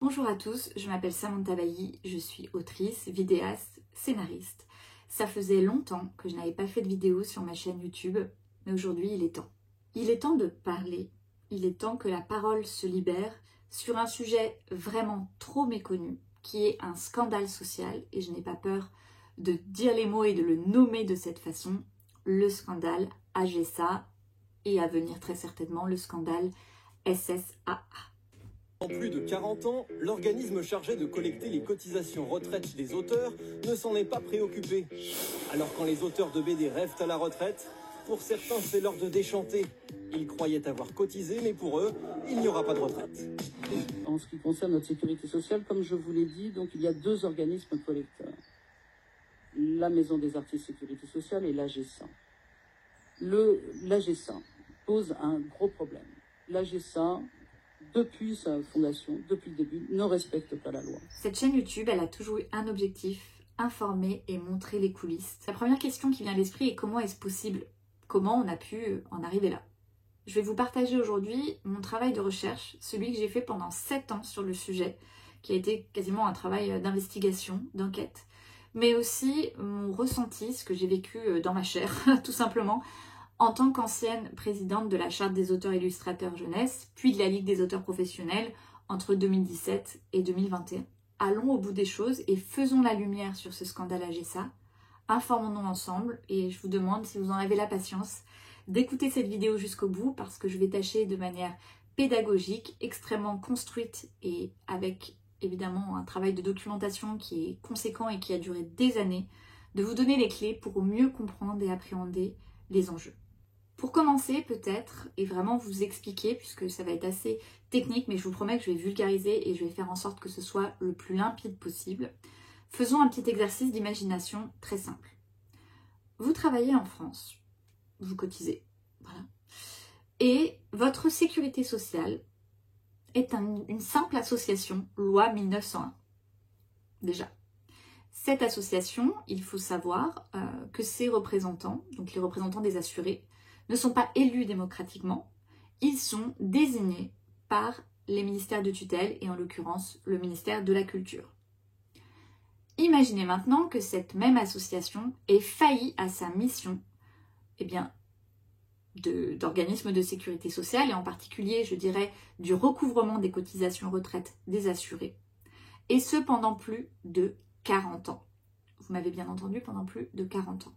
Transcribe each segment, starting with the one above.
Bonjour à tous, je m'appelle Samantha Bailly, je suis autrice, vidéaste, scénariste. Ça faisait longtemps que je n'avais pas fait de vidéo sur ma chaîne YouTube, mais aujourd'hui il est temps. Il est temps de parler, il est temps que la parole se libère sur un sujet vraiment trop méconnu, qui est un scandale social, et je n'ai pas peur de dire les mots et de le nommer de cette façon, le scandale AGSA, et à venir très certainement le scandale SSAA. En plus de 40 ans, l'organisme chargé de collecter les cotisations retraite des auteurs ne s'en est pas préoccupé. Alors quand les auteurs de BD rêvent à la retraite, pour certains c'est l'heure de déchanter. Ils croyaient avoir cotisé, mais pour eux, il n'y aura pas de retraite. En ce qui concerne notre sécurité sociale, comme je vous l'ai dit, donc il y a deux organismes collecteurs. La Maison des artistes sécurité sociale et l'AGSA. L'AGSA pose un gros problème. L'AGSA, depuis sa fondation, depuis le début, ne respecte pas la loi. Cette chaîne YouTube, elle a toujours eu un objectif, informer et montrer les coulisses. La première question qui vient à l'esprit est comment est-ce possible? Comment on a pu en arriver là? Je vais vous partager aujourd'hui mon travail de recherche, celui que j'ai fait pendant 7 ans sur le sujet, qui a été quasiment un travail d'investigation, d'enquête, mais aussi mon ressenti, ce que j'ai vécu dans ma chair, tout simplement, en tant qu'ancienne présidente de la Charte des auteurs illustrateurs jeunesse, puis de la Ligue des auteurs professionnels entre 2017 et 2021. Allons au bout des choses et faisons la lumière sur ce scandale AGSA. Informons-nous ensemble et je vous demande, si vous en avez la patience, d'écouter cette vidéo jusqu'au bout parce que je vais tâcher de manière pédagogique, extrêmement construite et avec évidemment un travail de documentation qui est conséquent et qui a duré des années, de vous donner les clés pour mieux comprendre et appréhender les enjeux. Pour commencer peut-être, et vraiment vous expliquer, puisque ça va être assez technique, mais je vous promets que je vais vulgariser et je vais faire en sorte que ce soit le plus limpide possible, faisons un petit exercice d'imagination très simple. Vous travaillez en France, vous cotisez, voilà, et votre sécurité sociale est une simple association, loi 1901, déjà. Cette association, il faut savoir que ses représentants, donc les représentants des assurés, ne sont pas élus démocratiquement, ils sont désignés par les ministères de tutelle et en l'occurrence le ministère de la Culture. Imaginez maintenant que cette même association ait failli à sa mission d'organisme de sécurité sociale et en particulier, je dirais, du recouvrement des cotisations retraite des assurés, et ce pendant plus de 40 ans. Vous m'avez bien entendu, pendant plus de 40 ans.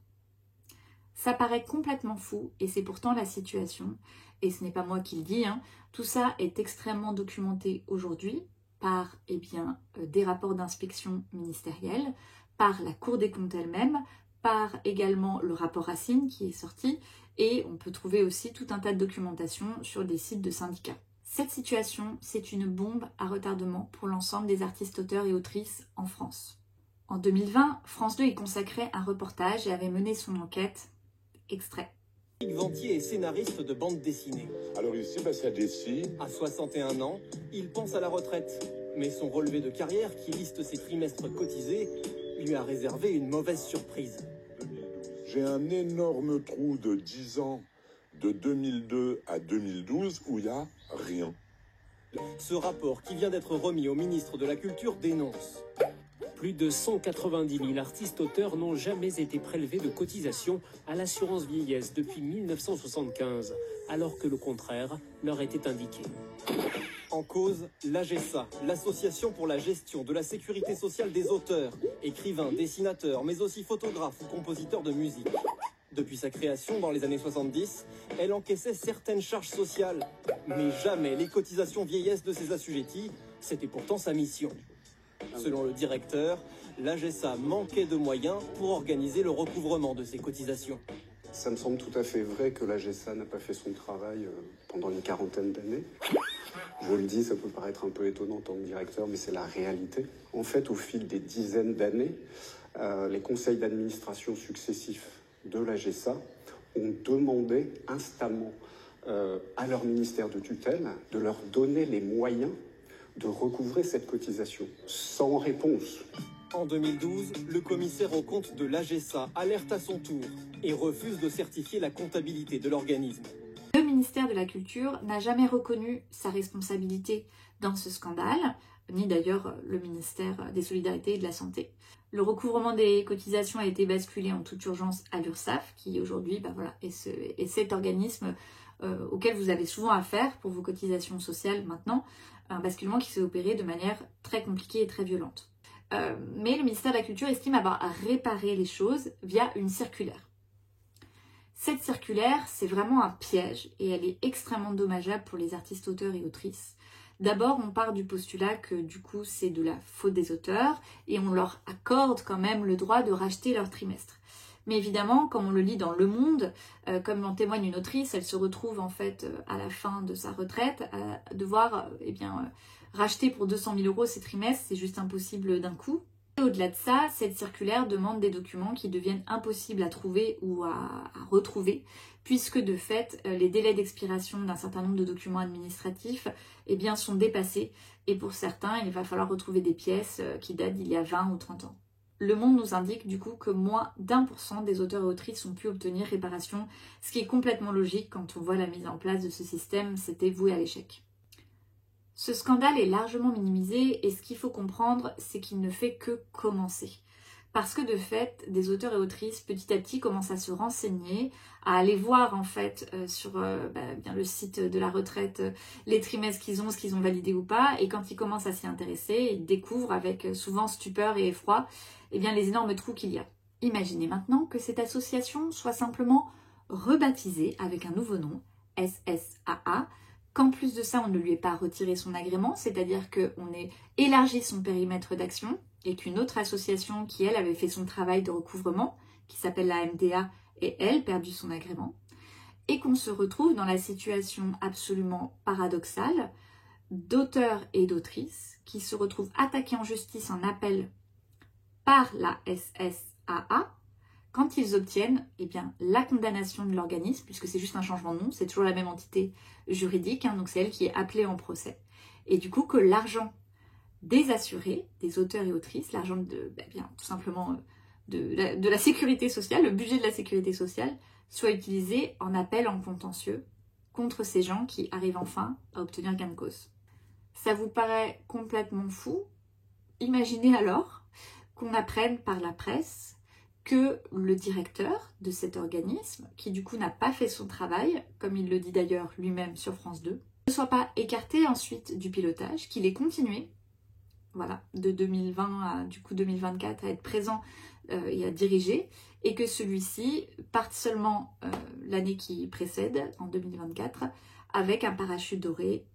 Ça paraît complètement fou et c'est pourtant la situation, et ce n'est pas moi qui le dis, tout ça est extrêmement documenté aujourd'hui par des rapports d'inspection ministérielle, par la Cour des comptes elle-même, par également le rapport Racine qui est sorti, et on peut trouver aussi tout un tas de documentation sur des sites de syndicats. Cette situation, c'est une bombe à retardement pour l'ensemble des artistes, auteurs et autrices en France. En 2020, France 2 y consacrait un reportage et avait mené son enquête. Extrait. Yves Ventier est scénariste de bande dessinée. Alors il s'est passé à Dessy. À 61 ans, il pense à la retraite. Mais son relevé de carrière, qui liste ses trimestres cotisés, lui a réservé une mauvaise surprise. J'ai un énorme trou de 10 ans, de 2002 à 2012, où il n'y a rien. Ce rapport, qui vient d'être remis au ministre de la Culture, dénonce. Plus de 190 000 artistes-auteurs n'ont jamais été prélevés de cotisations à l'assurance vieillesse depuis 1975, alors que le contraire leur était indiqué. En cause, l'AGSA, l'Association pour la gestion de la sécurité sociale des auteurs, écrivains, dessinateurs, mais aussi photographes ou compositeurs de musique. Depuis sa création dans les années 70, elle encaissait certaines charges sociales, mais jamais les cotisations vieillesse de ses assujettis, c'était pourtant sa mission. Selon le directeur, l'AGSA manquait de moyens pour organiser le recouvrement de ces cotisations. Ça me semble tout à fait vrai que l'AGSA n'a pas fait son travail pendant une quarantaine d'années. Je le dis, ça peut paraître un peu étonnant en tant que directeur, mais c'est la réalité. En fait, au fil des dizaines d'années, les conseils d'administration successifs de l'AGSA ont demandé instamment à leur ministère de tutelle de leur donner les moyens de recouvrer cette cotisation, sans réponse. En 2012, le commissaire aux comptes de l'AGSA alerte à son tour et refuse de certifier la comptabilité de l'organisme. Le ministère de la Culture n'a jamais reconnu sa responsabilité dans ce scandale. ni d'ailleurs le ministère des Solidarités et de la Santé. Le recouvrement des cotisations a été basculé en toute urgence à l'URSSAF, qui aujourd'hui est cet organisme auquel vous avez souvent affaire pour vos cotisations sociales maintenant, un basculement qui s'est opéré de manière très compliquée et très violente. Mais le ministère de la Culture estime avoir réparé les choses via une circulaire. Cette circulaire, c'est vraiment un piège et elle est extrêmement dommageable pour les artistes, auteurs et autrices. D'abord, on part du postulat que du coup, c'est de la faute des auteurs et on leur accorde quand même le droit de racheter leur trimestre. Mais évidemment, comme on le lit dans Le Monde, comme en témoigne une autrice, elle se retrouve en fait à la fin de sa retraite à devoir racheter pour 200 000 € ses trimestres, c'est juste impossible d'un coup. Et au-delà de ça, cette circulaire demande des documents qui deviennent impossibles à trouver ou à retrouver, puisque de fait, les délais d'expiration d'un certain nombre de documents administratifs sont dépassés, et pour certains, il va falloir retrouver des pièces qui datent d'il y a 20 ou 30 ans. Le Monde nous indique du coup que moins d'1% des auteurs et autrices ont pu obtenir réparation, ce qui est complètement logique quand on voit la mise en place de ce système, c'était voué à l'échec. Ce scandale est largement minimisé et ce qu'il faut comprendre, c'est qu'il ne fait que commencer. Parce que de fait, des auteurs et autrices petit à petit commencent à se renseigner, à aller voir en fait sur le site de la retraite les trimestres qu'ils ont, ce qu'ils ont validé ou pas, et quand ils commencent à s'y intéresser, ils découvrent avec souvent stupeur et effroi les énormes trous qu'il y a. Imaginez maintenant que cette association soit simplement rebaptisée avec un nouveau nom, SSAA, qu'en plus de ça, on ne lui ait pas retiré son agrément, c'est-à-dire qu'on ait élargi son périmètre d'action et qu'une autre association qui, elle, avait fait son travail de recouvrement, qui s'appelle la MDA, ait, elle, perdu son agrément, et qu'on se retrouve dans la situation absolument paradoxale d'auteurs et d'autrices qui se retrouvent attaqués en justice en appel par la SSAA, quand ils obtiennent la condamnation de l'organisme, puisque c'est juste un changement de nom, c'est toujours la même entité juridique, donc c'est elle qui est appelée en procès. Et du coup que l'argent des assurés, des auteurs et autrices, l'argent tout simplement de la sécurité sociale, le budget de la sécurité sociale, soit utilisé en appel en contentieux contre ces gens qui arrivent enfin à obtenir gain de cause. Ça vous paraît complètement fou? Imaginez alors qu'on apprenne par la presse que le directeur de cet organisme, qui du coup n'a pas fait son travail, comme il le dit d'ailleurs lui-même sur France 2, ne soit pas écarté ensuite du pilotage, qu'il ait continué, de 2020 à 2024 à être présent et à diriger, et que celui-ci parte seulement l'année qui précède, en 2024, avec un parachute doré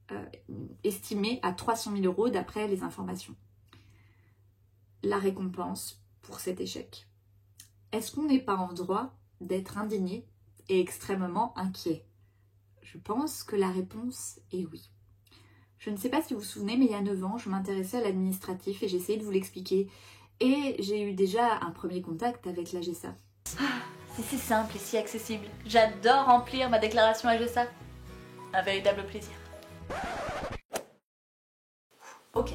estimé à 300 000 € d'après les informations. La récompense pour cet échec. Est-ce qu'on n'est pas en droit d'être indigné et extrêmement inquiet? Je pense que la réponse est oui. Je ne sais pas si vous vous souvenez, mais il y a 9 ans, je m'intéressais à l'administratif et j'ai essayé de vous l'expliquer. Et j'ai eu déjà un premier contact avec l'AGESA. C'est si simple et si accessible. J'adore remplir ma déclaration AGESA. Un véritable plaisir. Ok.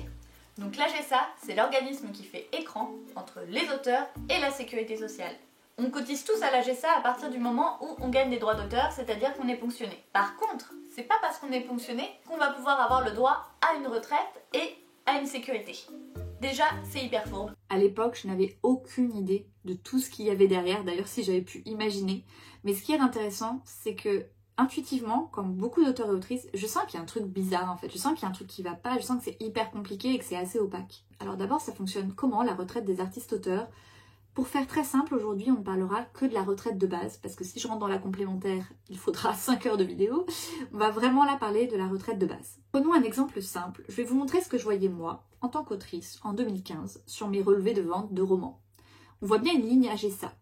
Donc l'AGESA, c'est l'organisme qui fait écran entre les auteurs et la sécurité sociale. On cotise tous à l'AGESA à partir du moment où on gagne des droits d'auteur, c'est-à-dire qu'on est ponctionné. Par contre, c'est pas parce qu'on est ponctionné qu'on va pouvoir avoir le droit à une retraite et à une sécurité. Déjà, c'est hyper fourbe. À l'époque, je n'avais aucune idée de tout ce qu'il y avait derrière, d'ailleurs si j'avais pu imaginer. Mais ce qui est intéressant, c'est que intuitivement, comme beaucoup d'auteurs et autrices, je sens qu'il y a un truc bizarre en fait, je sens qu'il y a un truc qui va pas, je sens que c'est hyper compliqué et que c'est assez opaque. Alors d'abord, ça fonctionne comment la retraite des artistes-auteurs? Pour faire très simple, aujourd'hui, on ne parlera que de la retraite de base, parce que si je rentre dans la complémentaire, il faudra 5 heures de vidéo. On va vraiment là parler de la retraite de base. Prenons un exemple simple. Je vais vous montrer ce que je voyais moi, en tant qu'autrice, en 2015, sur mes relevés de vente de romans. On voit bien une ligne AGESA,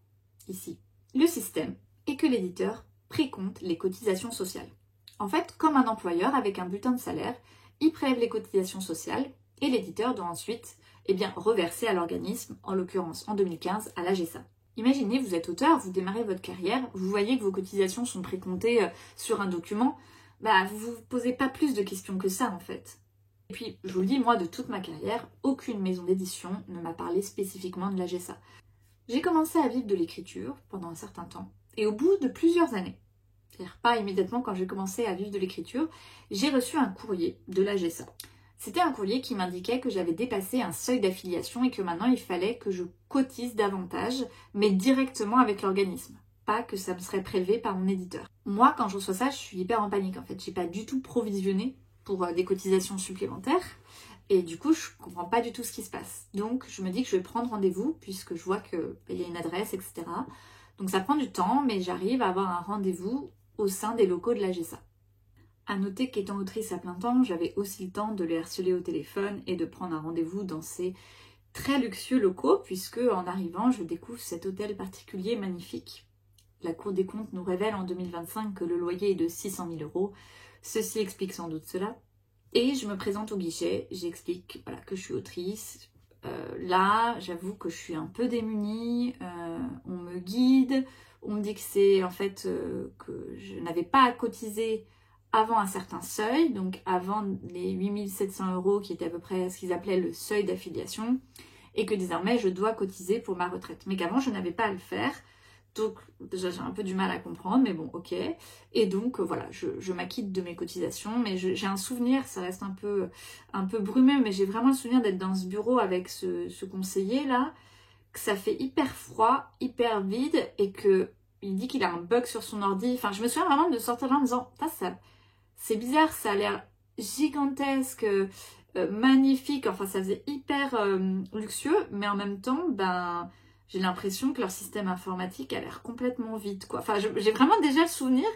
ici. Le système est que l'éditeur précompte les cotisations sociales. En fait, comme un employeur avec un bulletin de salaire, il prélève les cotisations sociales et l'éditeur doit ensuite reverser à l'organisme, en l'occurrence en 2015 à l'AGESA. Imaginez, vous êtes auteur, vous démarrez votre carrière, vous voyez que vos cotisations sont précomptées sur un document, vous vous posez pas plus de questions que ça en fait. Et puis, je vous le dis, moi de toute ma carrière, aucune maison d'édition ne m'a parlé spécifiquement de l'AGESA. J'ai commencé à vivre de l'écriture pendant un certain temps, et au bout de plusieurs années, c'est-à-dire pas immédiatement quand j'ai commencé à vivre de l'écriture, j'ai reçu un courrier de l'AGESA. C'était un courrier qui m'indiquait que j'avais dépassé un seuil d'affiliation et que maintenant il fallait que je cotise davantage, mais directement avec l'organisme. Pas que ça me serait prélevé par mon éditeur. Moi, quand je reçois ça, je suis hyper en panique en fait. J'ai pas du tout provisionné pour des cotisations supplémentaires. Et du coup, je comprends pas du tout ce qui se passe. Donc, je me dis que je vais prendre rendez-vous puisque je vois qu'il y a une adresse, etc. Donc, ça prend du temps, mais j'arrive à avoir un rendez-vous au sein des locaux de l'AGESA. À noter qu'étant autrice à plein temps, j'avais aussi le temps de les harceler au téléphone et de prendre un rendez-vous dans ces très luxueux locaux puisque en arrivant, je découvre cet hôtel particulier magnifique. La Cour des comptes nous révèle en 2025 que le loyer est de 600 000 €. Ceci explique sans doute cela. Et je me présente au guichet, j'explique voilà, que je suis autrice. Là, j'avoue que je suis un peu démunie, on me guide, on me dit que c'est en fait que je n'avais pas à cotiser avant un certain seuil, donc avant les 8 700 € qui étaient à peu près ce qu'ils appelaient le seuil d'affiliation, et que désormais je dois cotiser pour ma retraite. Mais qu'avant je n'avais pas à le faire. Donc déjà j'ai un peu du mal à comprendre, mais bon ok. Et donc voilà, je m'acquitte de mes cotisations, mais j'ai un souvenir, ça reste un peu brumeux, mais j'ai vraiment le souvenir d'être dans ce bureau avec ce conseiller là, que ça fait hyper froid, hyper vide, et que il dit qu'il a un bug sur son ordi. Enfin je me souviens vraiment de sortir là en me disant, ça c'est bizarre, ça a l'air gigantesque, magnifique, enfin ça faisait hyper luxueux, mais en même temps, j'ai l'impression que leur système informatique a l'air complètement vide, quoi. Enfin, j'ai vraiment déjà le souvenir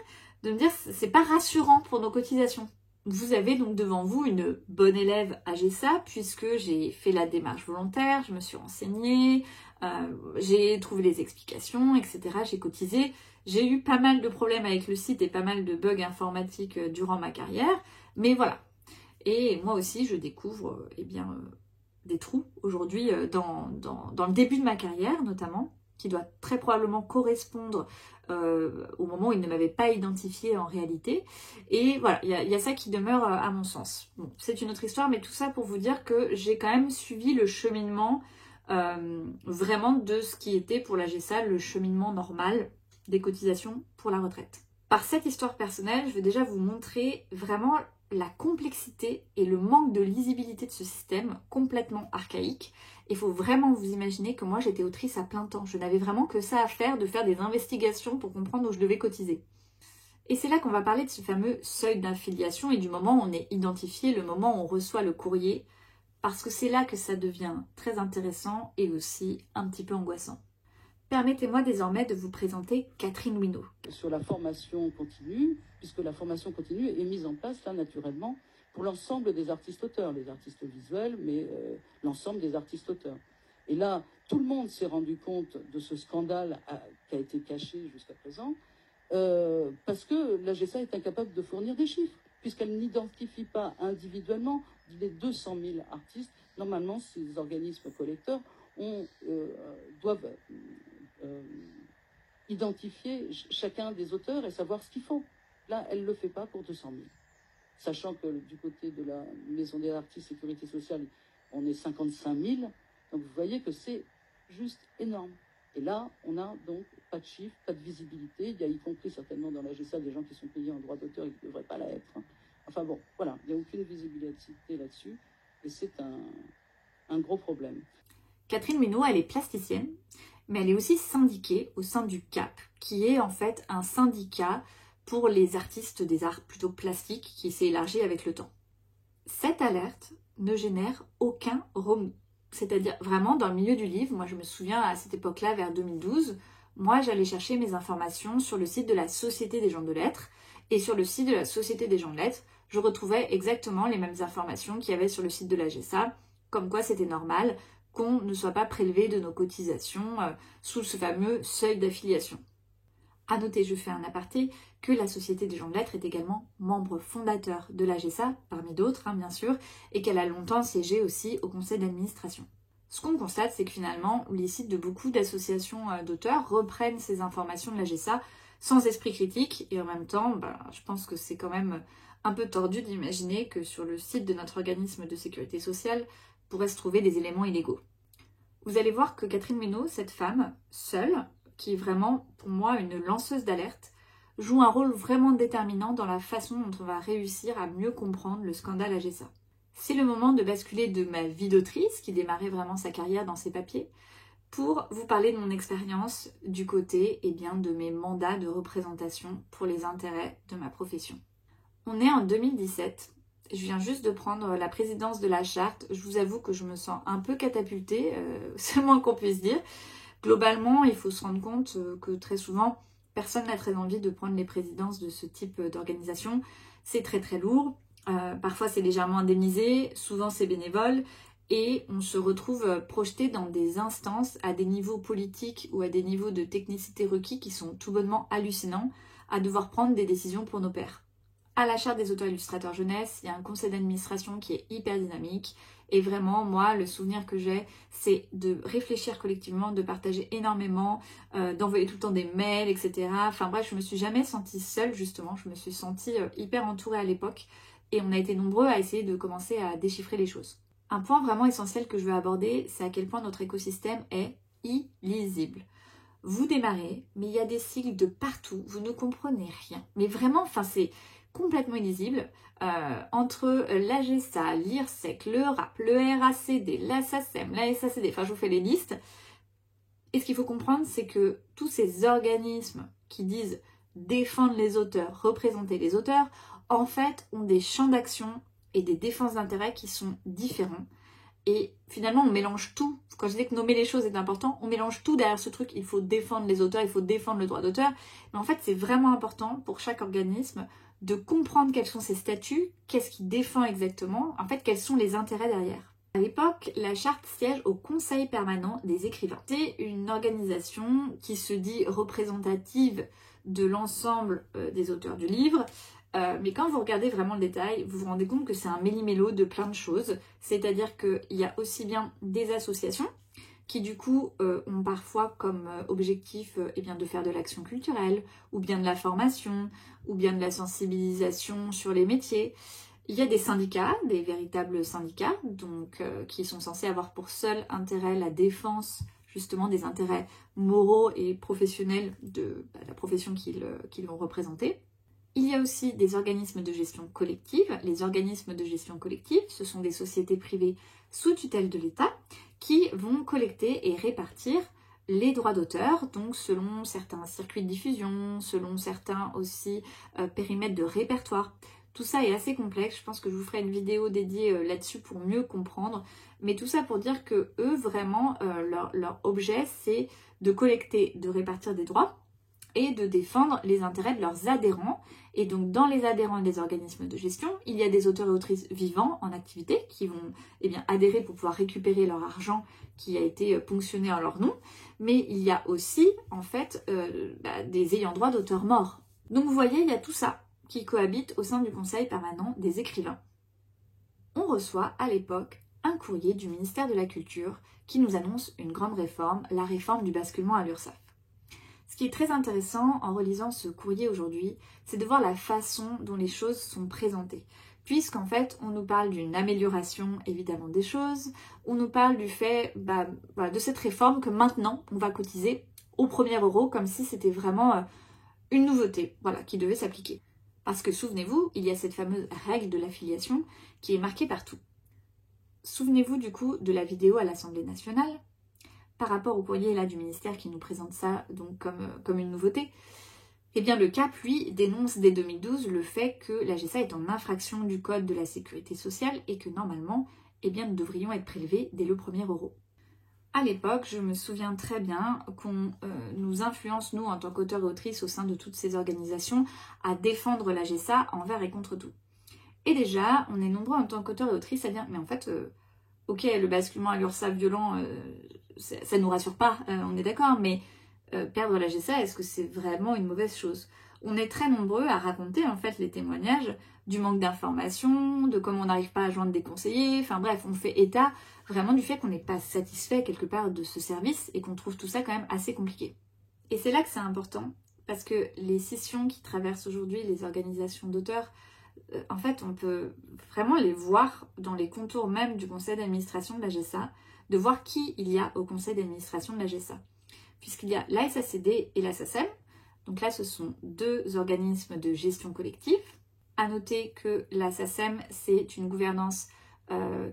de me dire c'est pas rassurant pour nos cotisations. Vous avez donc devant vous une bonne élève AGESA puisque j'ai fait la démarche volontaire, je me suis renseignée, j'ai trouvé les explications, etc. J'ai cotisé. J'ai eu pas mal de problèmes avec le site et pas mal de bugs informatiques durant ma carrière, mais voilà. Et moi aussi, je découvre des trous aujourd'hui dans le début de ma carrière notamment, qui doit très probablement correspondre au moment où il ne m'avait pas identifié en réalité. Et voilà, il y a ça qui demeure à mon sens. Bon, c'est une autre histoire, mais tout ça pour vous dire que j'ai quand même suivi le cheminement vraiment de ce qui était pour l'AGESA le cheminement normal des cotisations pour la retraite. Par cette histoire personnelle, je vais déjà vous montrer vraiment la complexité et le manque de lisibilité de ce système complètement archaïque. Il faut vraiment vous imaginer que moi j'étais autrice à plein temps. Je n'avais vraiment que ça à faire, de faire des investigations pour comprendre où je devais cotiser. Et c'est là qu'on va parler de ce fameux seuil d'affiliation et du moment où on est identifié, le moment où on reçoit le courrier, parce que c'est là que ça devient très intéressant et aussi un petit peu angoissant. Permettez-moi désormais de vous présenter Catherine Winot. Sur la formation continue, puisque la formation continue est mise en place là naturellement pour l'ensemble des artistes-auteurs, les artistes visuels, mais l'ensemble des artistes-auteurs. Et là, tout le monde s'est rendu compte de ce scandale qui a été caché jusqu'à présent, parce que l'AGESA est incapable de fournir des chiffres, puisqu'elle n'identifie pas individuellement les 200 000 artistes. Normalement, ces organismes collecteurs doivent identifier chacun des auteurs et savoir ce qu'ils font. Là, elle ne le fait pas pour 200 000. Sachant que du côté de la Maison des artistes Sécurité sociale, on est 55 000. Donc vous voyez que c'est juste énorme. Et là, on n'a donc pas de chiffres, pas de visibilité. Il y a y compris certainement dans l'AGESA des gens qui sont payés en droit d'auteur et qui ne devraient pas l'être. Enfin bon, voilà, il n'y a aucune visibilité là-dessus. Et c'est un gros problème. Catherine Winot, elle est plasticienne, mais elle est aussi syndiquée au sein du CAP, qui est en fait un syndicat pour les artistes des arts plutôt plastiques qui s'est élargi avec le temps. Cette alerte ne génère aucun remous. C'est-à-dire vraiment dans le milieu du livre, moi je me souviens à cette époque-là, vers 2012, moi j'allais chercher mes informations sur le site de la Société des gens de lettres, et sur le site de la Société des gens de lettres, je retrouvais exactement les mêmes informations qu'il y avait sur le site de l'AGESA, comme quoi c'était normal qu'on ne soit pas prélevé de nos cotisations sous ce fameux seuil d'affiliation. À noter, je fais un aparté, que la Société des gens de lettres est également membre fondateur de l'AGESA, parmi d'autres bien sûr, et qu'elle a longtemps siégé aussi au conseil d'administration. Ce qu'on constate, c'est que finalement, les sites de beaucoup d'associations d'auteurs reprennent ces informations de l'AGESA sans esprit critique, et en même temps, je pense que c'est quand même un peu tordu d'imaginer que sur le site de notre organisme de sécurité sociale pourraient se trouver des éléments illégaux. Vous allez voir que Catherine Winot, cette femme, seule, qui est vraiment, pour moi, une lanceuse d'alerte, joue un rôle vraiment déterminant dans la façon dont on va réussir à mieux comprendre le scandale AGESA. C'est le moment de basculer de ma vie d'autrice, qui démarrait vraiment sa carrière dans ses papiers, pour vous parler de mon expérience du côté de mes mandats de représentation pour les intérêts de ma profession. On est en 2017, je viens juste de prendre la présidence de la charte, je vous avoue que je me sens un peu catapultée, c'est le moins qu'on puisse dire. Globalement, il faut se rendre compte que très souvent, personne n'a très envie de prendre les présidences de ce type d'organisation, c'est très très lourd. Parfois c'est légèrement indemnisé, souvent c'est bénévole et on se retrouve projeté dans des instances à des niveaux politiques ou à des niveaux de technicité requis qui sont tout bonnement hallucinants à devoir prendre des décisions pour nos pairs. À la charte des auteurs illustrateurs jeunesse, il y a un conseil d'administration qui est hyper dynamique et vraiment moi le souvenir que j'ai c'est de réfléchir collectivement, de partager énormément, d'envoyer tout le temps des mails, etc. Enfin bref, je me suis jamais sentie seule justement, je me suis sentie hyper entourée à l'époque. Et on a été nombreux à essayer de commencer à déchiffrer les choses. Un point vraiment essentiel que je veux aborder, c'est à quel point notre écosystème est illisible. Vous démarrez, mais il y a des sigles de partout, vous ne comprenez rien. Mais vraiment, c'est complètement illisible. Entre l'AGESA, l'IRSEC, le RAP, le RACD, la SACEM, la SACD, je vous fais les listes. Et ce qu'il faut comprendre, c'est que tous ces organismes qui disent défendre les auteurs, représenter les auteurs, en fait, ont des champs d'action et des défenses d'intérêt qui sont différents. Et finalement, on mélange tout. Quand je dis que nommer les choses est important, on mélange tout derrière ce truc. Il faut défendre les auteurs, il faut défendre le droit d'auteur. Mais en fait, c'est vraiment important pour chaque organisme de comprendre quels sont ses statuts, qu'est-ce qu'il défend exactement, en fait, quels sont les intérêts derrière. À l'époque, la charte siège au Conseil permanent des écrivains. C'est une organisation qui se dit représentative de l'ensemble des auteurs du livre. Mais quand vous regardez vraiment le détail, vous vous rendez compte que c'est un méli-mélo de plein de choses. C'est-à-dire qu'il y a aussi bien des associations qui du coup ont parfois comme objectif de faire de l'action culturelle, ou bien de la formation, ou bien de la sensibilisation sur les métiers. Il y a des syndicats, des véritables syndicats, donc qui sont censés avoir pour seul intérêt la défense justement des intérêts moraux et professionnels de la profession qu'ils vont représenter. Il y a aussi des organismes de gestion collective. Les organismes de gestion collective, ce sont des sociétés privées sous tutelle de l'État qui vont collecter et répartir les droits d'auteur, donc selon certains circuits de diffusion, selon certains aussi périmètres de répertoire. Tout ça est assez complexe, je pense que je vous ferai une vidéo dédiée là-dessus pour mieux comprendre. Mais tout ça pour dire que eux, vraiment, leur objet, c'est de collecter, de répartir des droits et de défendre les intérêts de leurs adhérents. Et donc dans les adhérents des organismes de gestion, il y a des auteurs et autrices vivants en activité qui vont adhérer pour pouvoir récupérer leur argent qui a été ponctionné en leur nom. Mais il y a aussi en fait des ayants droit d'auteurs morts. Donc vous voyez, il y a tout ça qui cohabite au sein du Conseil permanent des écrivains. On reçoit à l'époque un courrier du ministère de la Culture qui nous annonce une grande réforme, la réforme du basculement à l'URSSAF. Ce qui est très intéressant en relisant ce courrier aujourd'hui, c'est de voir la façon dont les choses sont présentées. Puisqu'en fait, on nous parle d'une amélioration évidemment des choses, on nous parle du fait de cette réforme que maintenant on va cotiser au premier euro comme si c'était vraiment une nouveauté qui devait s'appliquer. Parce que souvenez-vous, il y a cette fameuse règle de l'affiliation qui est marquée partout. Souvenez-vous du coup de la vidéo à l'Assemblée nationale par rapport au courrier là du ministère qui nous présente ça donc comme une nouveauté. Eh bien le CAP, lui, dénonce dès 2012 le fait que l'AGESA est en infraction du code de la sécurité sociale et que normalement, nous devrions être prélevés dès le premier euro. À l'époque, je me souviens très bien qu'on nous influence, nous, en tant qu'auteurs et autrices, au sein de toutes ces organisations, à défendre l'AGESA envers et contre tout. Et déjà, on est nombreux en tant qu'auteurs et autrices à dire, mais en fait, ok, le basculement à l'URSSAF violent, ça nous rassure pas, on est d'accord, mais perdre l'AGESA, est-ce que c'est vraiment une mauvaise chose? On est très nombreux à raconter en fait les témoignages du manque d'informations, de comment on n'arrive pas à joindre des conseillers, enfin bref, on fait état vraiment du fait qu'on n'est pas satisfait quelque part de ce service et qu'on trouve tout ça quand même assez compliqué. Et c'est là que c'est important, parce que les scissions qui traversent aujourd'hui les organisations d'auteurs, en fait on peut vraiment les voir dans les contours même du conseil d'administration de l'AGESA, de voir qui il y a au conseil d'administration de l'AGESA. Puisqu'il y a la SACD et la SACEM, donc là ce sont deux organismes de gestion collective. À noter que la SACEM c'est une gouvernance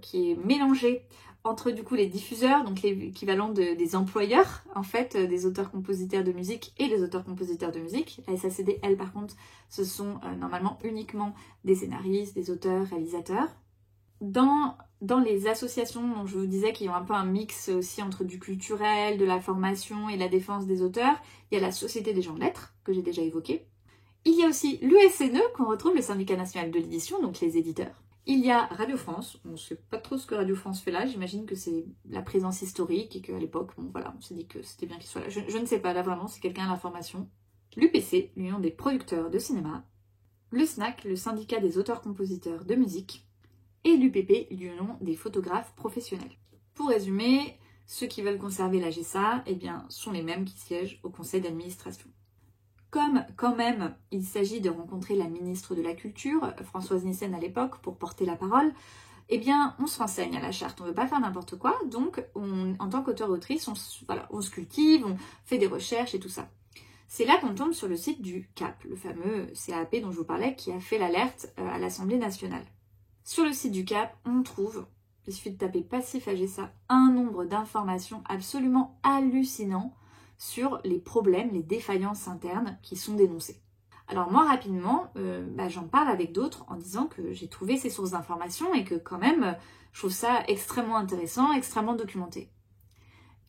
qui est mélangé entre du coup les diffuseurs, donc l'équivalent des employeurs en fait, des auteurs-compositeurs de musique et des auteurs-compositeurs de musique. La SACD, elle par contre, ce sont normalement uniquement des scénaristes, des auteurs, réalisateurs. Dans les associations dont je vous disais qu'il y a un peu un mix aussi entre du culturel, de la formation et la défense des auteurs, il y a la Société des gens de lettres, que j'ai déjà évoquée. Il y a aussi l'USNE, qu'on retrouve, le syndicat national de l'édition, donc les éditeurs. Il y a Radio France, on ne sait pas trop ce que Radio France fait là, j'imagine que c'est la présence historique et qu'à l'époque, bon voilà, on s'est dit que c'était bien qu'il soit là. Je ne sais pas, là vraiment, c'est quelqu'un à l'information. L'UPC, l'Union des producteurs de cinéma. Le SNAC, le syndicat des auteurs-compositeurs de musique. Et l'UPP, l'Union des photographes professionnels. Pour résumer, ceux qui veulent conserver la GESA, eh bien, sont les mêmes qui siègent au conseil d'administration. Comme quand même il s'agit de rencontrer la ministre de la Culture, Françoise Nyssen à l'époque, pour porter la parole, eh bien on se renseigne à la charte, on ne veut pas faire n'importe quoi, donc en tant qu'auteur-autrice, on se cultive, on fait des recherches et tout ça. C'est là qu'on tombe sur le site du CAP, le fameux CAP dont je vous parlais, qui a fait l'alerte à l'Assemblée nationale. Sur le site du CAP, on trouve, il suffit de taper passif à GESA, un nombre d'informations absolument hallucinant sur les problèmes, les défaillances internes qui sont dénoncées. Alors moi rapidement, j'en parle avec d'autres en disant que j'ai trouvé ces sources d'informations et que quand même, je trouve ça extrêmement intéressant, extrêmement documenté.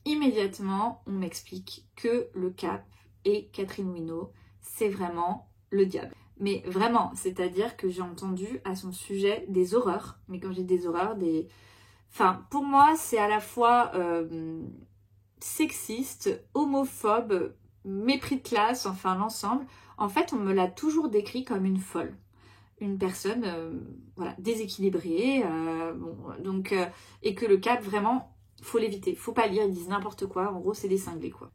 Immédiatement, on m'explique que le CAP et Catherine Winot, c'est vraiment le diable. Mais vraiment, c'est-à-dire que j'ai entendu à son sujet des horreurs. Mais quand j'ai des horreurs, Enfin, pour moi, c'est à la fois sexiste, homophobe, mépris de classe, enfin l'ensemble. En fait, on me l'a toujours décrit comme une folle. Une personne déséquilibrée. Et que le CAP, vraiment, faut l'éviter. Faut pas lire, ils disent n'importe quoi. En gros, c'est des cinglés, quoi.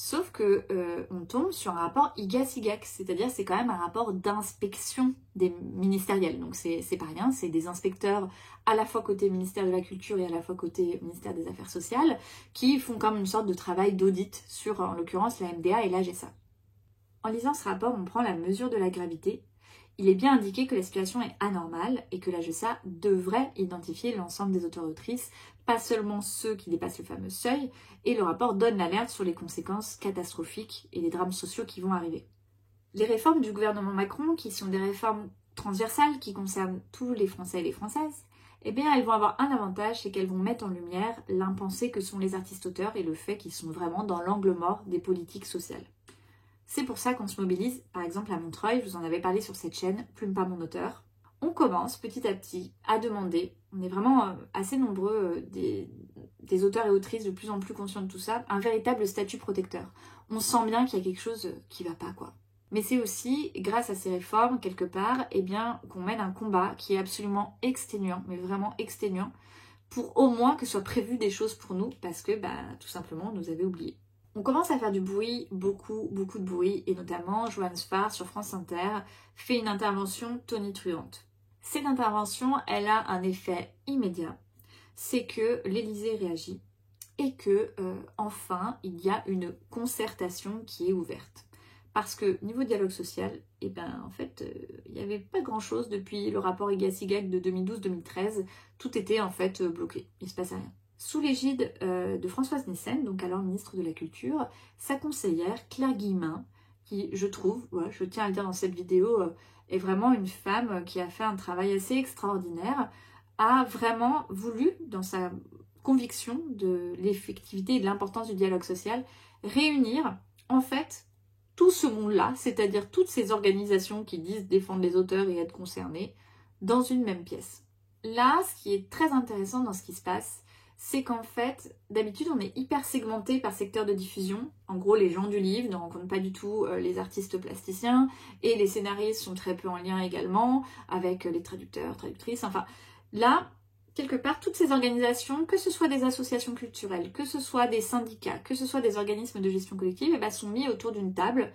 Sauf que on tombe sur un rapport IGAS-IGAC, c'est-à-dire c'est quand même un rapport d'inspection des ministériels. Donc c'est pas rien, c'est des inspecteurs à la fois côté ministère de la Culture et à la fois côté ministère des Affaires sociales qui font comme une sorte de travail d'audit sur, en l'occurrence, la MDA et la GESA. En lisant ce rapport, on prend la mesure de la gravité. Il est bien indiqué que la situation est anormale et que la GESA devrait identifier l'ensemble des auteurs-autrices, pas seulement ceux qui dépassent le fameux seuil, et le rapport donne l'alerte sur les conséquences catastrophiques et les drames sociaux qui vont arriver. Les réformes du gouvernement Macron, qui sont des réformes transversales qui concernent tous les Français et les Françaises, eh bien elles vont avoir un avantage, c'est qu'elles vont mettre en lumière l'impensé que sont les artistes-auteurs et le fait qu'ils sont vraiment dans l'angle mort des politiques sociales. C'est pour ça qu'on se mobilise, par exemple à Montreuil, je vous en avais parlé sur cette chaîne, Plume pas mon auteur. On commence petit à petit à demander, on est vraiment assez nombreux, des auteurs et autrices de plus en plus conscients de tout ça, un véritable statut protecteur. On sent bien qu'il y a quelque chose qui va pas, quoi. Mais c'est aussi, grâce à ces réformes, quelque part, eh bien, qu'on mène un combat qui est absolument exténuant, mais vraiment exténuant, pour au moins que soient prévues des choses pour nous, parce que, tout simplement, on nous avait oubliés. On commence à faire du bruit, beaucoup de bruit, et notamment Johannes Farr sur France Inter fait une intervention tonitruante. Cette intervention, elle a un effet immédiat, c'est que l'Élysée réagit et que enfin il y a une concertation qui est ouverte. Parce que niveau dialogue social, il n'y avait pas grand chose depuis le rapport IGAS-IGAC de 2012-2013, tout était en fait bloqué, il ne se passait rien. Sous l'égide de Françoise Nyssen, donc alors ministre de la Culture, sa conseillère Claire Guillemin, qui je trouve, je tiens à le dire dans cette vidéo, est vraiment une femme qui a fait un travail assez extraordinaire, a vraiment voulu, dans sa conviction de l'effectivité et de l'importance du dialogue social, réunir en fait tout ce monde-là, c'est-à-dire toutes ces organisations qui disent défendre les auteurs et être concernés, dans une même pièce. Là, ce qui est très intéressant dans ce qui se passe, c'est qu'en fait, d'habitude, on est hyper segmenté par secteur de diffusion. En gros, les gens du livre ne rencontrent pas du tout les artistes plasticiens et les scénaristes sont très peu en lien également avec les traducteurs, traductrices. Enfin, là, quelque part, toutes ces organisations, que ce soit des associations culturelles, que ce soit des syndicats, que ce soit des organismes de gestion collective, sont mis autour d'une table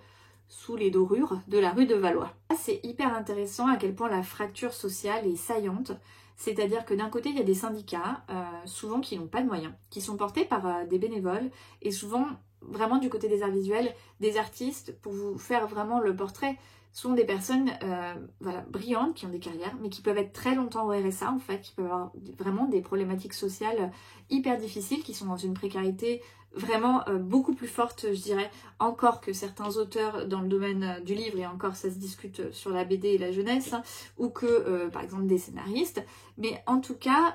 sous les dorures de la rue de Valois. C'est hyper intéressant à quel point la fracture sociale est saillante. C'est-à-dire que d'un côté, il y a des syndicats, souvent qui n'ont pas de moyens, qui sont portés par des bénévoles, et souvent, vraiment du côté des arts visuels, des artistes, pour vous faire vraiment le portrait, sont des personnes voilà, brillantes, qui ont des carrières, mais qui peuvent être très longtemps au RSA, en fait, qui peuvent avoir vraiment des problématiques sociales hyper difficiles, qui sont dans une précarité vraiment beaucoup plus forte, je dirais, encore que certains auteurs dans le domaine du livre, et encore ça se discute sur la BD et la jeunesse, hein, ou que, par exemple, des scénaristes. Mais en tout cas,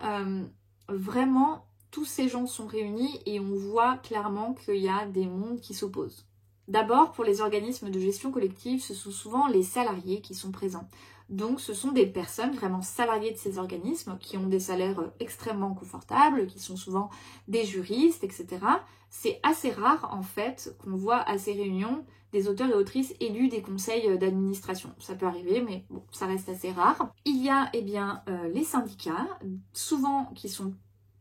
vraiment, tous ces gens sont réunis et on voit clairement qu'il y a des mondes qui s'opposent. D'abord, pour les organismes de gestion collective, ce sont souvent les salariés qui sont présents. Donc ce sont des personnes vraiment salariées de ces organismes qui ont des salaires extrêmement confortables, qui sont souvent des juristes, etc. C'est assez rare en fait qu'on voit à ces réunions des auteurs et autrices élus des conseils d'administration. Ça peut arriver, mais bon, ça reste assez rare. Il y a les syndicats, souvent qui sont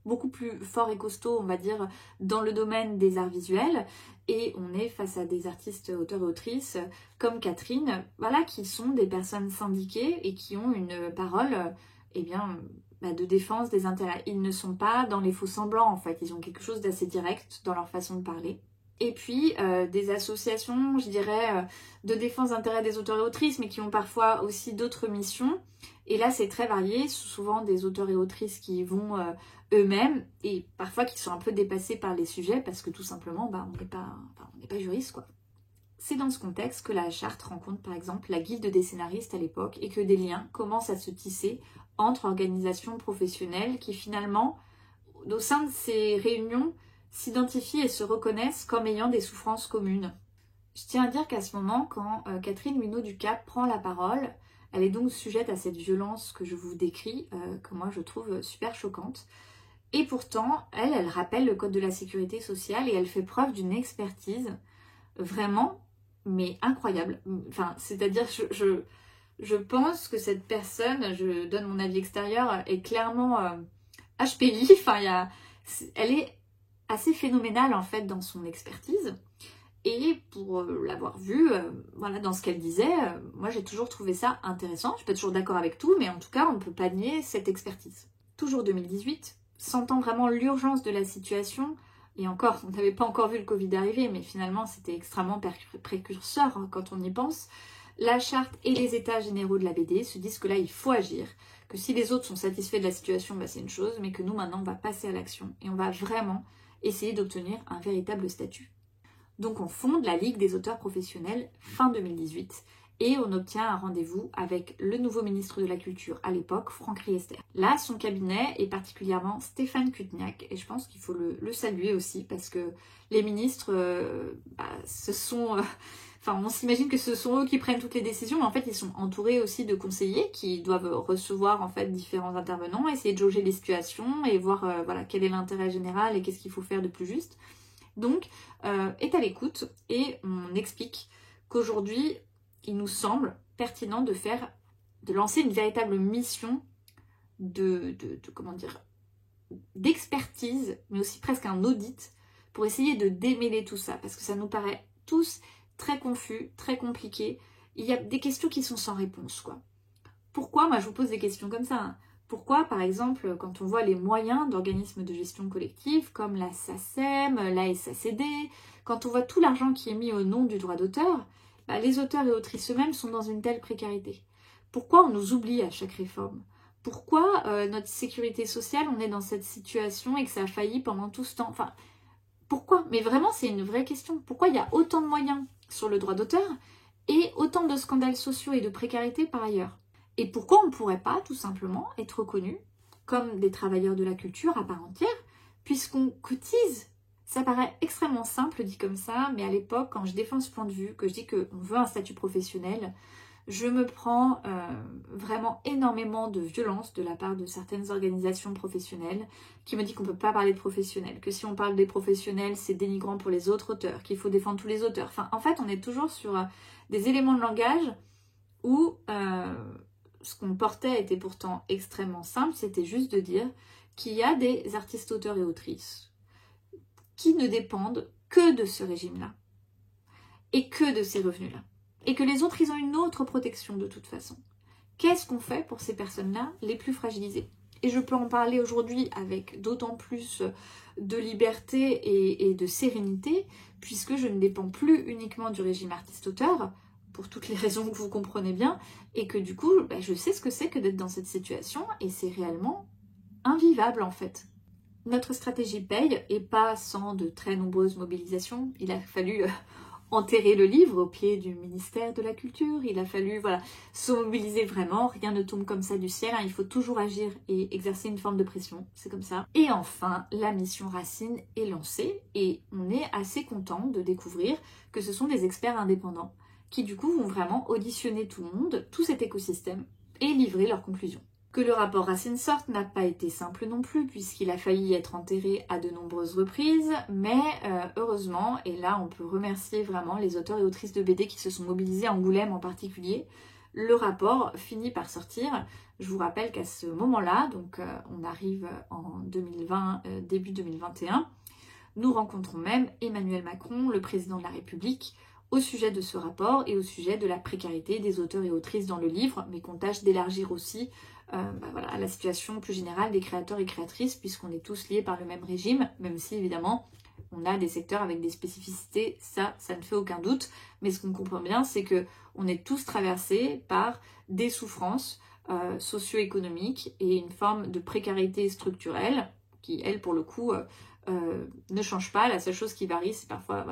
beaucoup plus forts et costauds, on va dire, dans le domaine des arts visuels. Et on est face à des artistes, auteurs et autrices comme Catherine, voilà, qui sont des personnes syndiquées et qui ont une parole de défense des intérêts. Ils ne sont pas dans les faux semblants, en fait. Ils ont quelque chose d'assez direct dans leur façon de parler. Et puis des associations, je dirais, de défense d'intérêts des auteurs et autrices, mais qui ont parfois aussi d'autres missions. Et là, c'est très varié. Souvent des auteurs et autrices qui vont eux-mêmes et parfois qui sont un peu dépassés par les sujets parce que tout simplement, on n'est pas juriste, quoi. C'est dans ce contexte que la charte rencontre par exemple la guilde des scénaristes à l'époque et que des liens commencent à se tisser entre organisations professionnelles qui finalement, au sein de ces réunions, s'identifient et se reconnaissent comme ayant des souffrances communes. Je tiens à dire qu'à ce moment, quand Catherine Huynot-Ducap prend la parole, elle est donc sujette à cette violence que je vous décris, que moi je trouve super choquante. Et pourtant, elle rappelle le code de la sécurité sociale et elle fait preuve d'une expertise vraiment, mais incroyable. Enfin, c'est-à-dire, je pense que cette personne, je donne mon avis extérieur, est clairement HPI. Enfin, elle est assez phénoménale en fait dans son expertise. Et pour l'avoir vue, voilà, dans ce qu'elle disait, moi j'ai toujours trouvé ça intéressant. Je suis pas toujours d'accord avec tout, mais en tout cas, on ne peut pas nier cette expertise. Toujours 2018. Sentant vraiment l'urgence de la situation, et encore, on n'avait pas encore vu le Covid arriver, mais finalement c'était extrêmement précurseur hein, quand on y pense, la charte et les états généraux de la BD se disent que là il faut agir, que si les autres sont satisfaits de la situation, c'est une chose, mais que nous maintenant on va passer à l'action et on va vraiment essayer d'obtenir un véritable statut. Donc on fonde la Ligue des auteurs professionnels fin 2018, et on obtient un rendez-vous avec le nouveau ministre de la Culture à l'époque, Franck Riester. Là, son cabinet est particulièrement Stéphane Kutniak, et je pense qu'il faut le saluer aussi, parce que les ministres, on s'imagine que ce sont eux qui prennent toutes les décisions, mais en fait, ils sont entourés aussi de conseillers qui doivent recevoir en fait différents intervenants, essayer de jauger les situations et voir quel est l'intérêt général et qu'est-ce qu'il faut faire de plus juste. Donc, est à l'écoute et on explique qu'aujourd'hui, il nous semble pertinent de lancer une véritable mission d'expertise, mais aussi presque un audit pour essayer de démêler tout ça, parce que ça nous paraît tous très confus, très compliqués. Il y a des questions qui sont sans réponse, quoi. Pourquoi, moi je vous pose des questions comme ça, hein. Pourquoi, par exemple, quand on voit les moyens d'organismes de gestion collective, comme la SACEM, la SACD, quand on voit tout l'argent qui est mis au nom du droit d'auteur, les auteurs et autrices eux-mêmes sont dans une telle précarité. Pourquoi on nous oublie à chaque réforme? Pourquoi notre sécurité sociale, on est dans cette situation et que ça a failli pendant tout ce temps? Enfin, pourquoi? Mais vraiment, c'est une vraie question. Pourquoi il y a autant de moyens sur le droit d'auteur et autant de scandales sociaux et de précarité par ailleurs? Et pourquoi on ne pourrait pas, tout simplement, être reconnus comme des travailleurs de la culture à part entière, puisqu'on cotise? Ça paraît extrêmement simple dit comme ça, mais à l'époque, quand je défends ce point de vue, que je dis qu'on veut un statut professionnel, je me prends vraiment énormément de violence de la part de certaines organisations professionnelles qui me disent qu'on ne peut pas parler de professionnels, que si on parle des professionnels, c'est dénigrant pour les autres auteurs, qu'il faut défendre tous les auteurs. Enfin, en fait, on est toujours sur des éléments de langage où ce qu'on portait était pourtant extrêmement simple, c'était juste de dire qu'il y a des artistes, auteurs et autrices qui ne dépendent que de ce régime-là et que de ces revenus-là. Et que les autres, ils ont une autre protection de toute façon. Qu'est-ce qu'on fait pour ces personnes-là les plus fragilisées? Et je peux en parler aujourd'hui avec d'autant plus de liberté et de sérénité, puisque je ne dépends plus uniquement du régime artiste-auteur, pour toutes les raisons que vous comprenez bien, et que du coup, je sais ce que c'est que d'être dans cette situation, et c'est réellement invivable en fait. Notre stratégie paye, et pas sans de très nombreuses mobilisations. Il a fallu enterrer le livre au pied du ministère de la Culture, il a fallu se mobiliser vraiment, rien ne tombe comme ça du ciel, il faut toujours agir et exercer une forme de pression, c'est comme ça. Et enfin, la mission Racine est lancée, et on est assez content de découvrir que ce sont des experts indépendants qui du coup vont vraiment auditionner tout le monde, tout cet écosystème, et livrer leurs conclusions. Que le rapport Racine sorte n'a pas été simple non plus, puisqu'il a failli être enterré à de nombreuses reprises, mais heureusement, et là on peut remercier vraiment les auteurs et autrices de BD qui se sont mobilisés à Angoulême en particulier, le rapport finit par sortir. Je vous rappelle qu'à ce moment-là, donc on arrive en 2020, début 2021, nous rencontrons même Emmanuel Macron, le président de la République, au sujet de ce rapport et au sujet de la précarité des auteurs et autrices dans le livre, mais qu'on tâche d'élargir aussi à la situation plus générale des créateurs et créatrices, puisqu'on est tous liés par le même régime, même si évidemment on a des secteurs avec des spécificités, ça ne fait aucun doute, mais ce qu'on comprend bien, c'est que on est tous traversés par des souffrances socio-économiques et une forme de précarité structurelle qui, elle, pour le coup, ne change pas. La seule chose qui varie, c'est parfois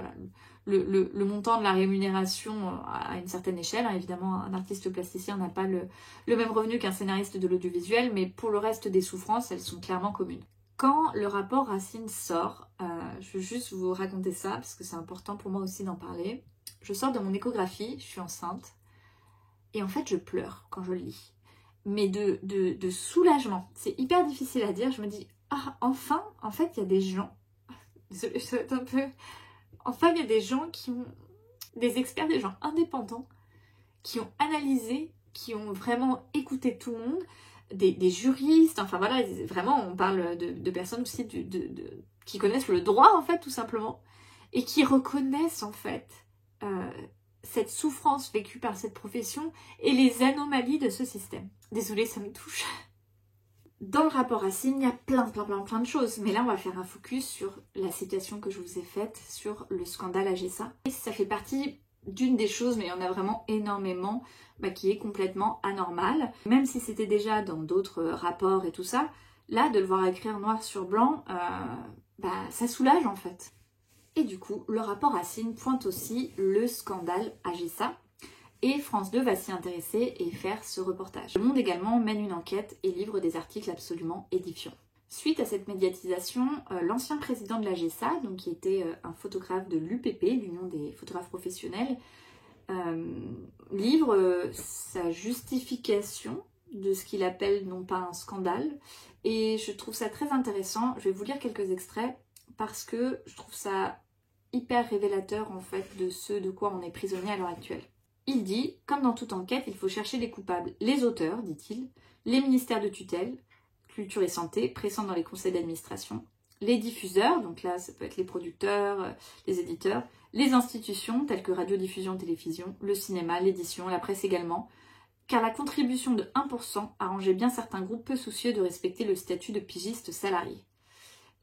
le montant de la rémunération à une certaine échelle. Évidemment, un artiste plasticien n'a pas le même revenu qu'un scénariste de l'audiovisuel, mais pour le reste des souffrances, elles sont clairement communes. Quand le rapport Racine sort, je veux juste vous raconter ça, parce que c'est important pour moi aussi d'en parler. Je sors de mon échographie, je suis enceinte, et en fait je pleure quand je le lis. Mais de soulagement. C'est hyper difficile à dire, je me dis, enfin, en fait, il y a des gens, désolée, je vais être un peu... Enfin, il y a des gens qui ont, des experts, des gens indépendants, qui ont analysé, qui ont vraiment écouté tout le monde, des juristes, enfin voilà, vraiment, on parle de personnes aussi qui connaissent le droit, en fait, tout simplement, et qui reconnaissent, en fait, cette souffrance vécue par cette profession et les anomalies de ce système. Désolée, ça me touche. Dans le rapport Racine, il y a plein de choses, mais là on va faire un focus sur la citation que je vous ai faite sur le scandale AGESA. Et ça fait partie d'une des choses, mais il y en a vraiment énormément, qui est complètement anormale. Même si c'était déjà dans d'autres rapports et tout ça, là de le voir écrire noir sur blanc, ça soulage en fait. Et du coup, le rapport Racine pointe aussi le scandale AGESA. Et France 2 va s'y intéresser et faire ce reportage. Le Monde également mène une enquête et livre des articles absolument édifiants. Suite à cette médiatisation, l'ancien président de l'AGESA, donc qui était un photographe de l'UPP, l'Union des photographes professionnels, livre sa justification de ce qu'il appelle non pas un scandale. Et je trouve ça très intéressant. Je vais vous lire quelques extraits parce que je trouve ça hyper révélateur en fait de ce de quoi on est prisonnier à l'heure actuelle. Il dit, comme dans toute enquête, il faut chercher les coupables. Les auteurs, dit-il, les ministères de tutelle, culture et santé, pressants dans les conseils d'administration, les diffuseurs, donc là ça peut être les producteurs, les éditeurs, les institutions telles que radiodiffusion, télévision, le cinéma, l'édition, la presse également, car la contribution de 1% arrangeait bien certains groupes peu soucieux de respecter le statut de pigiste salarié.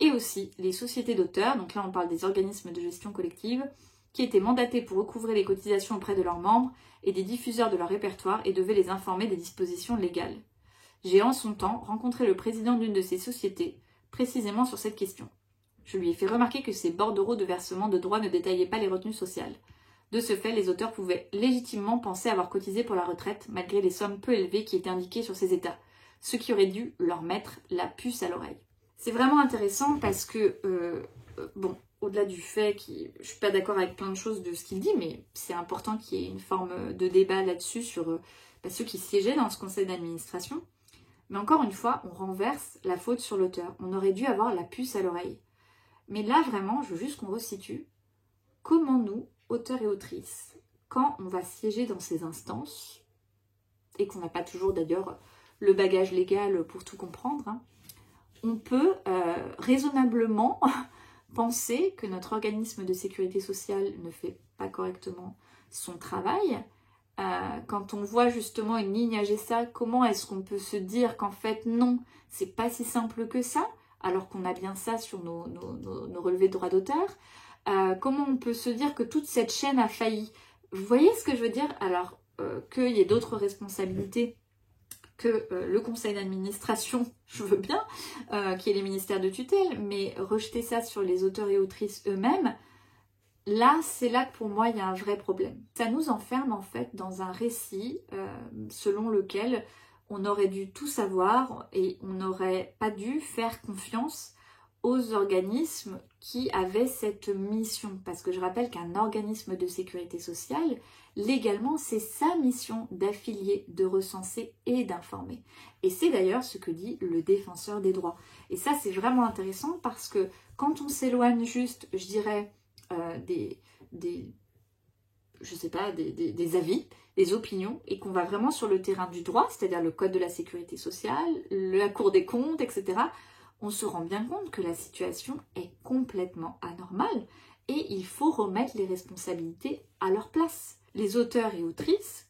Et aussi les sociétés d'auteurs, donc là on parle des organismes de gestion collective, qui étaient mandatés pour recouvrer les cotisations auprès de leurs membres et des diffuseurs de leur répertoire et devaient les informer des dispositions légales. J'ai en son temps rencontré le président d'une de ces sociétés, précisément sur cette question. Je lui ai fait remarquer que ces bordereaux de versement de droits ne détaillaient pas les retenues sociales. De ce fait, les auteurs pouvaient légitimement penser avoir cotisé pour la retraite malgré les sommes peu élevées qui étaient indiquées sur ces états, ce qui aurait dû leur mettre la puce à l'oreille. C'est vraiment intéressant parce que, au-delà du fait que je suis pas d'accord avec plein de choses de ce qu'il dit, mais c'est important qu'il y ait une forme de débat là-dessus sur ceux qui siégeaient dans ce conseil d'administration. Mais encore une fois, on renverse la faute sur l'auteur. On aurait dû avoir la puce à l'oreille. Mais là, vraiment, je veux juste qu'on resitue comment nous, auteurs et autrices, quand on va siéger dans ces instances, et qu'on n'a pas toujours d'ailleurs le bagage légal pour tout comprendre, on peut raisonnablement penser que notre organisme de sécurité sociale ne fait pas correctement son travail. Quand on voit justement une ligne AGESA, comment est-ce qu'on peut se dire qu'en fait non, c'est pas si simple que ça, alors qu'on a bien ça sur nos relevés de droits d'auteur. Comment on peut se dire que toute cette chaîne a failli, Vous voyez ce que je veux dire? Alors, qu'il y ait d'autres responsabilités que le conseil d'administration, je veux bien, qui est les ministères de tutelle, mais rejeter ça sur les auteurs et autrices eux-mêmes, là, c'est là que pour moi, il y a un vrai problème. Ça nous enferme en fait dans un récit selon lequel on aurait dû tout savoir et on n'aurait pas dû faire confiance aux organismes qui avaient cette mission. Parce que je rappelle qu'un organisme de sécurité sociale, légalement, c'est sa mission d'affilier, de recenser et d'informer. Et c'est d'ailleurs ce que dit le défenseur des droits. Et ça, c'est vraiment intéressant parce que quand on s'éloigne juste, je dirais, des avis, des opinions, et qu'on va vraiment sur le terrain du droit, c'est-à-dire le code de la sécurité sociale, la Cour des comptes, etc., on se rend bien compte que la situation est complètement anormale et il faut remettre les responsabilités à leur place. Les auteurs et autrices,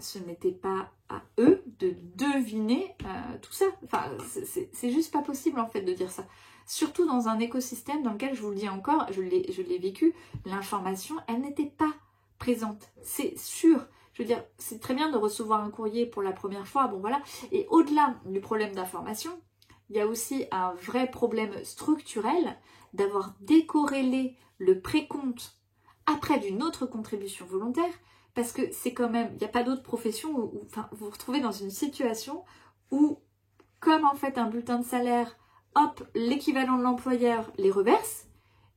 ce n'était pas à eux de deviner tout ça. Enfin, c'est juste pas possible en fait de dire ça. Surtout dans un écosystème dans lequel, je vous le dis encore, je l'ai vécu, l'information, elle n'était pas présente. C'est sûr. Je veux dire, c'est très bien de recevoir un courrier pour la première fois, bon voilà. Et au-delà du problème d'information, il y a aussi un vrai problème structurel d'avoir décorrélé le précompte après d'une autre contribution volontaire, parce que c'est quand même, il n'y a pas d'autre profession où enfin, vous vous retrouvez dans une situation où, comme en fait un bulletin de salaire, hop, l'équivalent de l'employeur les reverse,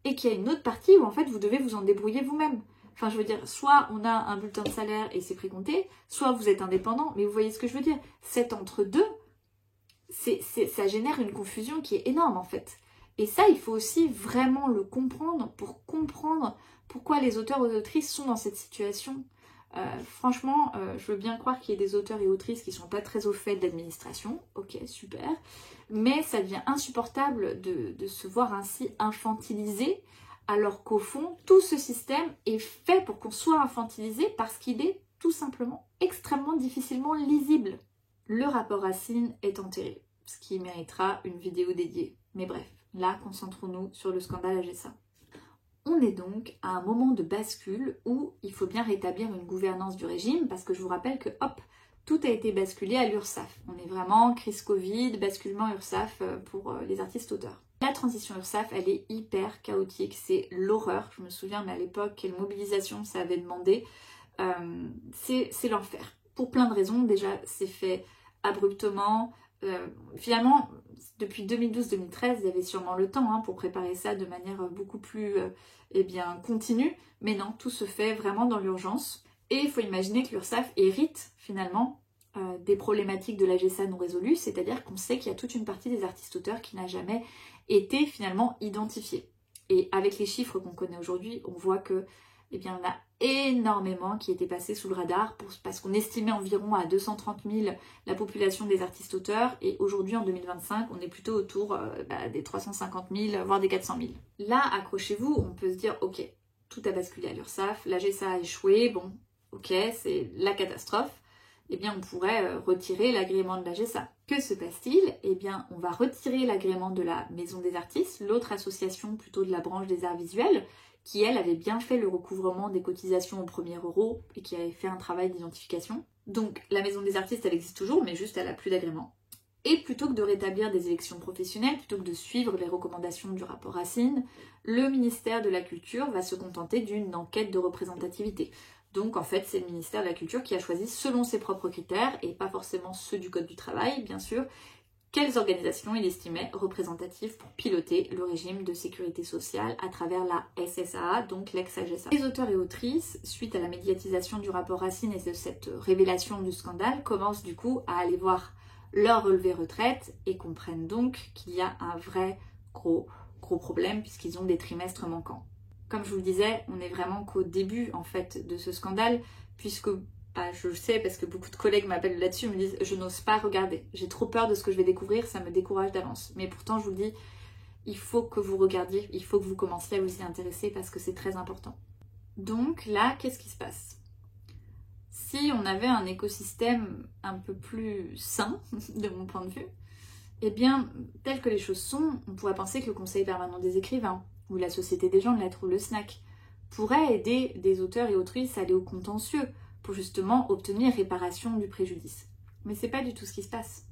et qu'il y a une autre partie où en fait vous devez vous en débrouiller vous-même. Enfin, je veux dire, soit on a un bulletin de salaire et c'est précompté, soit vous êtes indépendant, mais vous voyez ce que je veux dire. Cet entre-deux, ça génère une confusion qui est énorme en fait. Et ça, il faut aussi vraiment le comprendre pour comprendre pourquoi les auteurs ou autrices sont dans cette situation. Franchement, je veux bien croire qu'il y ait des auteurs et autrices qui ne sont pas très au fait de l'administration. Ok, super. Mais ça devient insupportable de se voir ainsi infantilisé, alors qu'au fond, tout ce système est fait pour qu'on soit infantilisé parce qu'il est tout simplement extrêmement difficilement lisible. Le rapport Racine est enterré, ce qui méritera une vidéo dédiée. Mais bref, là, concentrons-nous sur le scandale AGESA. On est donc à un moment de bascule où il faut bien rétablir une gouvernance du régime, parce que je vous rappelle que, hop, tout a été basculé à l'URSSAF. On est vraiment crise Covid, basculement URSSAF pour les artistes-auteurs. La transition URSSAF, elle est hyper chaotique, c'est l'horreur. Je me souviens, mais à l'époque, quelle mobilisation ça avait demandé. C'est l'enfer. Pour plein de raisons, déjà, c'est fait abruptement. Finalement, depuis 2012-2013, il y avait sûrement le temps pour préparer ça de manière beaucoup plus continue. Mais non, tout se fait vraiment dans l'urgence. Et il faut imaginer que l'URSSAF hérite finalement des problématiques de l'AGESA non résolues, c'est-à-dire qu'on sait qu'il y a toute une partie des artistes-auteurs qui n'a jamais été finalement identifiée. Et avec les chiffres qu'on connaît aujourd'hui, on voit que il y en a énormément qui étaient passés sous le radar parce qu'on estimait environ à 230 000 la population des artistes-auteurs et aujourd'hui en 2025 on est plutôt autour des 350 000 voire des 400 000. Là, accrochez-vous, on peut se dire ok, tout a basculé à l'URSSAF, l'AGESA a échoué, bon ok, c'est la catastrophe, eh bien on pourrait retirer l'agrément de l'AGESA. Que se passe-t-il? Eh bien on va retirer l'agrément de la Maison des artistes, l'autre association plutôt de la branche des arts visuels, qui elle avait bien fait le recouvrement des cotisations au premier euro et qui avait fait un travail d'identification. Donc la Maison des artistes elle existe toujours mais juste elle n'a plus d'agrément. Et plutôt que de rétablir des élections professionnelles, plutôt que de suivre les recommandations du rapport Racine, le ministère de la Culture va se contenter d'une enquête de représentativité. Donc en fait c'est le ministère de la Culture qui a choisi selon ses propres critères et pas forcément ceux du Code du travail bien sûr, quelles organisations il estimait représentatives pour piloter le régime de sécurité sociale à travers la SSAA, donc l'ex-AGESA. Les auteurs et autrices, suite à la médiatisation du rapport Racine et de cette révélation du scandale, commencent du coup à aller voir leur relevé retraite et comprennent donc qu'il y a un vrai gros problème puisqu'ils ont des trimestres manquants. Comme je vous le disais, on n'est vraiment qu'au début en fait de ce scandale puisque je le sais parce que beaucoup de collègues m'appellent là-dessus, me disent je n'ose pas regarder, j'ai trop peur de ce que je vais découvrir, ça me décourage d'avance. Mais pourtant je vous le dis, il faut que vous regardiez, il faut que vous commenciez à vous y intéresser parce que c'est très important. Donc là, qu'est-ce qui se passe? Si on avait un écosystème un peu plus sain, de mon point de vue, eh bien, tel que les choses sont, on pourrait penser que le Conseil permanent des écrivains, ou la Société des gens de lettres, ou le SNAC, pourrait aider des auteurs et autrices à aller au contentieux pour justement obtenir réparation du préjudice. Mais c'est pas du tout ce qui se passe.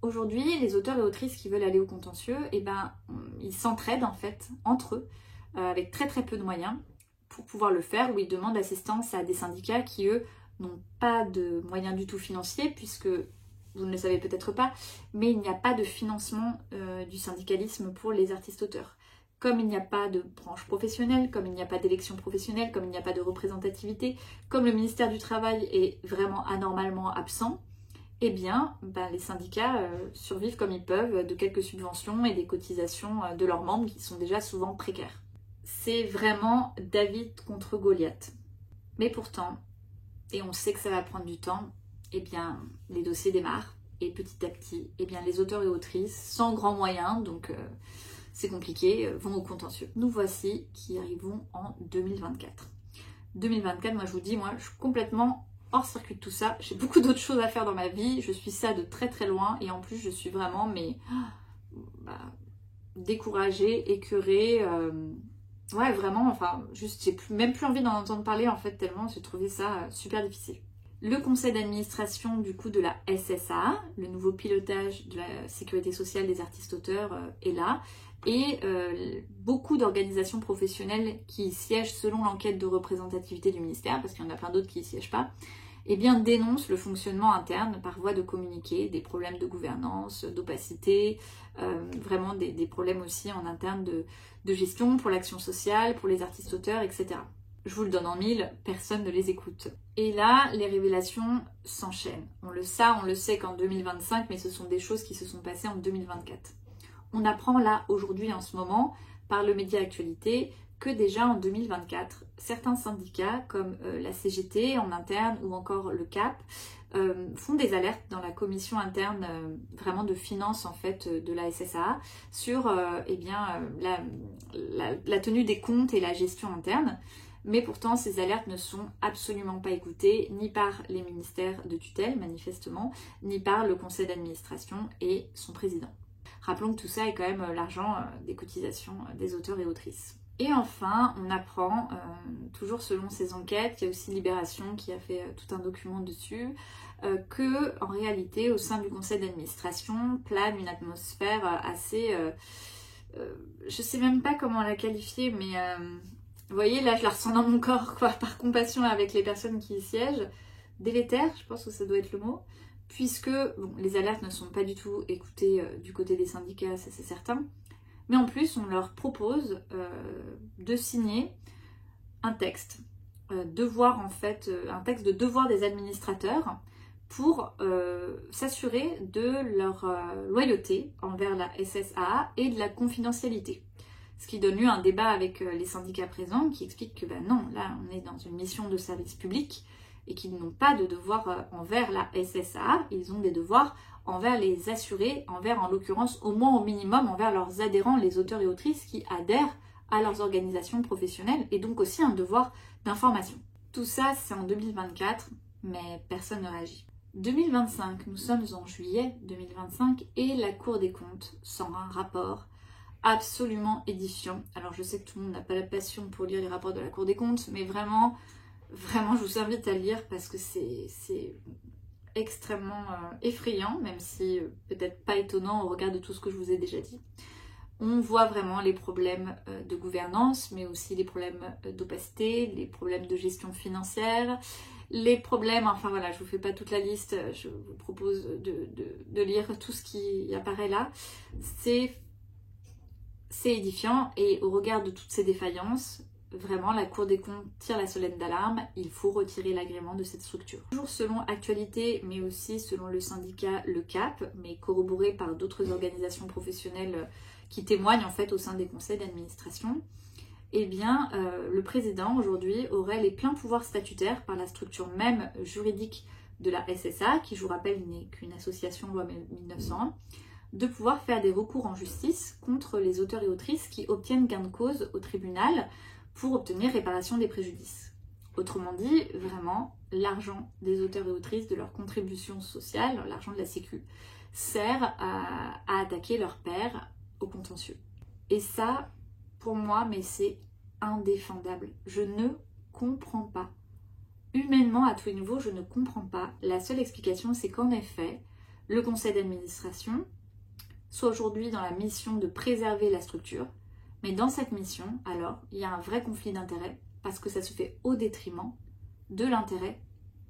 Aujourd'hui, les auteurs et autrices qui veulent aller au contentieux, ils s'entraident en fait entre eux avec très très peu de moyens pour pouvoir le faire, ou ils demandent l'assistance à des syndicats qui eux n'ont pas de moyens du tout financiers, puisque vous ne le savez peut-être pas, mais il n'y a pas de financement du syndicalisme pour les artistes-auteurs. Comme il n'y a pas de branche professionnelle, comme il n'y a pas d'élection professionnelle, comme il n'y a pas de représentativité, comme le ministère du Travail est vraiment anormalement absent, eh bien, les syndicats survivent comme ils peuvent de quelques subventions et des cotisations de leurs membres qui sont déjà souvent précaires. C'est vraiment David contre Goliath. Mais pourtant, et on sait que ça va prendre du temps, eh bien, les dossiers démarrent et petit à petit, eh bien, les auteurs et autrices, sans grands moyens, donc c'est compliqué, vont au contentieux. Nous voici qui arrivons en 2024. 2024, moi je vous dis, je suis complètement hors circuit de tout ça. J'ai beaucoup d'autres choses à faire dans ma vie, je suis ça de très très loin et en plus je suis vraiment découragée, écœurée. Ouais, vraiment, juste j'ai même plus envie d'en entendre parler en fait, tellement j'ai trouvé ça super difficile. Le conseil d'administration du coup de la SSA, le nouveau pilotage de la sécurité sociale des artistes-auteurs est là, et beaucoup d'organisations professionnelles qui y siègent selon l'enquête de représentativité du ministère, parce qu'il y en a plein d'autres qui y siègent pas, eh bien dénoncent le fonctionnement interne par voie de communiqué, des problèmes de gouvernance, d'opacité, vraiment des problèmes aussi en interne de gestion pour l'action sociale, pour les artistes-auteurs, etc. Je vous le donne en mille, personne ne les écoute. Et là, les révélations s'enchaînent. On le sait qu'en 2025, mais ce sont des choses qui se sont passées en 2024. On apprend là, aujourd'hui, en ce moment, par le média Actualité, que déjà en 2024, certains syndicats comme la CGT en interne ou encore le CAP font des alertes dans la commission interne vraiment de finances en fait de la SSA sur la tenue des comptes et la gestion interne. Mais pourtant, ces alertes ne sont absolument pas écoutées, ni par les ministères de tutelle, manifestement, ni par le conseil d'administration et son président. Rappelons que tout ça est quand même l'argent des cotisations des auteurs et autrices. Et enfin, on apprend, toujours selon ces enquêtes, il y a aussi Libération qui a fait tout un document dessus, que en réalité, au sein du conseil d'administration, plane une atmosphère assez... je sais même pas comment la qualifier, mais... vous voyez, là, je la ressens dans mon corps, quoi, par compassion avec les personnes qui y siègent. Délétère, je pense que ça doit être le mot, puisque les alertes ne sont pas du tout écoutées du côté des syndicats, ça c'est certain. Mais en plus, on leur propose de signer un texte, un texte de devoir des administrateurs pour s'assurer de leur loyauté envers la SSA et de la confidentialité. Ce qui donne lieu à un débat avec les syndicats présents qui expliquent que non, là on est dans une mission de service public et qu'ils n'ont pas de devoir envers la SSA, ils ont des devoirs envers les assurés, envers en l'occurrence au moins au minimum envers leurs adhérents, les auteurs et autrices qui adhèrent à leurs organisations professionnelles et donc aussi un devoir d'information. Tout ça c'est en 2024, mais personne ne réagit. 2025, nous sommes en juillet 2025 et la Cour des comptes sort un rapport absolument édifiant. Alors je sais que tout le monde n'a pas la passion pour lire les rapports de la Cour des comptes, mais vraiment je vous invite à le lire parce que c'est extrêmement effrayant, même si peut-être pas étonnant au regard de tout ce que je vous ai déjà dit. On voit vraiment les problèmes de gouvernance, mais aussi les problèmes d'opacité, les problèmes de gestion financière, les problèmes, je vous fais pas toute la liste, je vous propose de lire tout ce qui apparaît là. C'est édifiant et au regard de toutes ces défaillances, vraiment la Cour des comptes tire la sonnette d'alarme, il faut retirer l'agrément de cette structure. Toujours selon Actualité, mais aussi selon le syndicat Le CAP, mais corroboré par d'autres organisations professionnelles qui témoignent en fait au sein des conseils d'administration, eh bien le président aujourd'hui aurait les pleins pouvoirs statutaires par la structure même juridique de la SSA, qui je vous rappelle n'est qu'une association loi 1901, de pouvoir faire des recours en justice contre les auteurs et autrices qui obtiennent gain de cause au tribunal pour obtenir réparation des préjudices. Autrement dit, vraiment, l'argent des auteurs et autrices, de leur contribution sociale, l'argent de la Sécu, sert à attaquer leur père au contentieux. Et ça, pour moi, mais c'est indéfendable. Je ne comprends pas. Humainement, à tous les niveaux, je ne comprends pas. La seule explication, c'est qu'en effet, le conseil d'administration soit aujourd'hui dans la mission de préserver la structure, mais dans cette mission, alors, il y a un vrai conflit d'intérêts parce que ça se fait au détriment de l'intérêt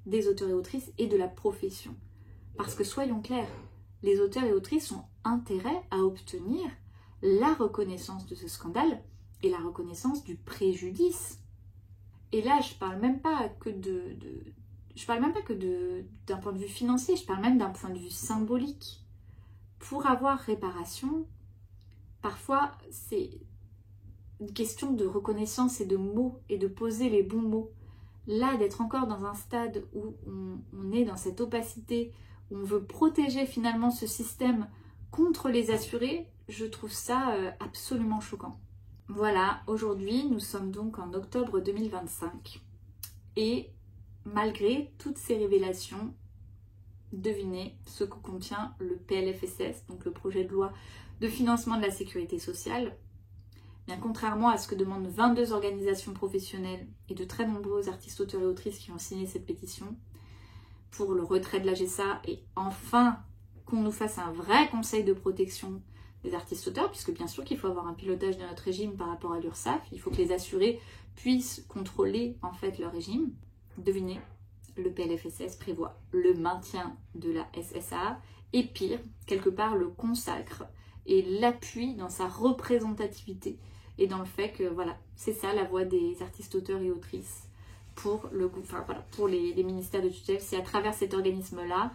des auteurs et autrices et de la profession. Parce que soyons clairs, les auteurs et autrices ont intérêt à obtenir la reconnaissance de ce scandale et la reconnaissance du préjudice. Et là, je parle même pas que d'un point de vue financier, je parle même d'un point de vue symbolique. Pour avoir réparation, parfois c'est une question de reconnaissance et de mots et de poser les bons mots. Là, d'être encore dans un stade où on est dans cette opacité, où on veut protéger finalement ce système contre les assurés, je trouve ça absolument choquant. Voilà, aujourd'hui, nous sommes donc en octobre 2025. Et malgré toutes ces révélations, devinez ce que contient le PLFSS, donc le projet de loi de financement de la sécurité sociale. Bien, contrairement à ce que demandent 22 organisations professionnelles et de très nombreux artistes, auteurs et autrices qui ont signé cette pétition pour le retrait de la GSA et enfin qu'on nous fasse un vrai conseil de protection des artistes-auteurs, puisque bien sûr qu'il faut avoir un pilotage de notre régime par rapport à l'URSSAF, il faut que les assurés puissent contrôler en fait leur régime. Devinez, le PLFSS prévoit le maintien de la SSA et pire, quelque part le consacre et l'appuie dans sa représentativité et dans le fait que voilà, c'est ça la voix des artistes, auteurs et autrices pour les ministères de tutelle. C'est à travers cet organisme-là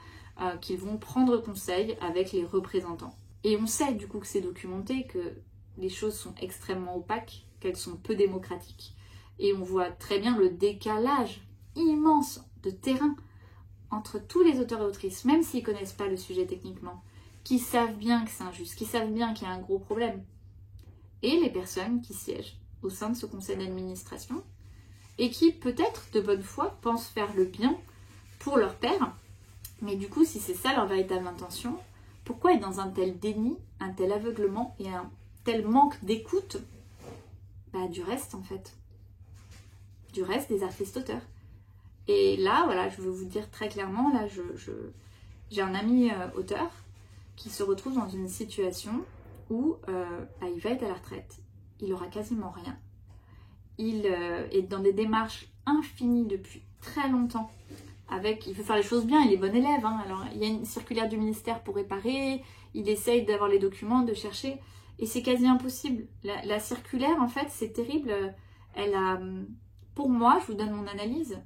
qu'ils vont prendre conseil avec les représentants. Et on sait du coup que c'est documenté, que les choses sont extrêmement opaques, qu'elles sont peu démocratiques. Et on voit très bien le décalage immense de terrain entre tous les auteurs et autrices, même s'ils ne connaissent pas le sujet techniquement, qui savent bien que c'est injuste, qui savent bien qu'il y a un gros problème, et les personnes qui siègent au sein de ce conseil d'administration et qui, peut-être de bonne foi, pensent faire le bien pour leur père. Mais du coup, si c'est ça leur véritable intention, pourquoi être dans un tel déni, un tel aveuglement et un tel manque d'écoute du reste en fait, du reste des artistes-auteurs. Et là, voilà, je veux vous dire très clairement, là, j'ai un ami auteur qui se retrouve dans une situation où il va être à la retraite, il aura quasiment rien. Il est dans des démarches infinies depuis très longtemps. Il veut faire les choses bien, il est bon élève. Hein. Alors, il y a une circulaire du ministère pour réparer, il essaye d'avoir les documents, de chercher, et c'est quasi impossible. La circulaire, en fait, c'est terrible. Pour moi, je vous donne mon analyse.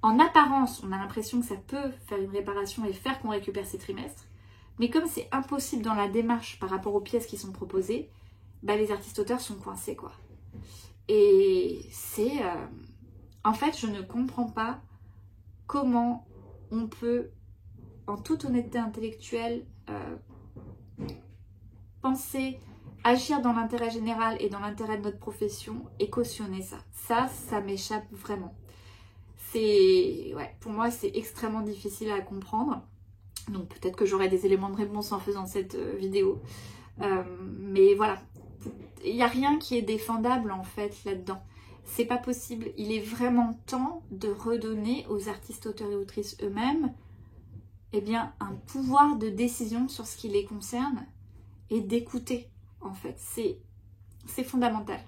En apparence, on a l'impression que ça peut faire une réparation et faire qu'on récupère ses trimestres. Mais comme c'est impossible dans la démarche par rapport aux pièces qui sont proposées, les artistes-auteurs sont coincés, quoi. Et c'est... En fait, je ne comprends pas comment on peut, en toute honnêteté intellectuelle, penser, agir dans l'intérêt général et dans l'intérêt de notre profession et cautionner ça. Ça m'échappe vraiment. Pour moi, c'est extrêmement difficile à comprendre. Donc peut-être que j'aurai des éléments de réponse en faisant cette vidéo. Mais voilà, il n'y a rien qui est défendable en fait là-dedans. C'est pas possible. Il est vraiment temps de redonner aux artistes, auteurs et autrices eux-mêmes un pouvoir de décision sur ce qui les concerne et d'écouter en fait. C'est fondamental.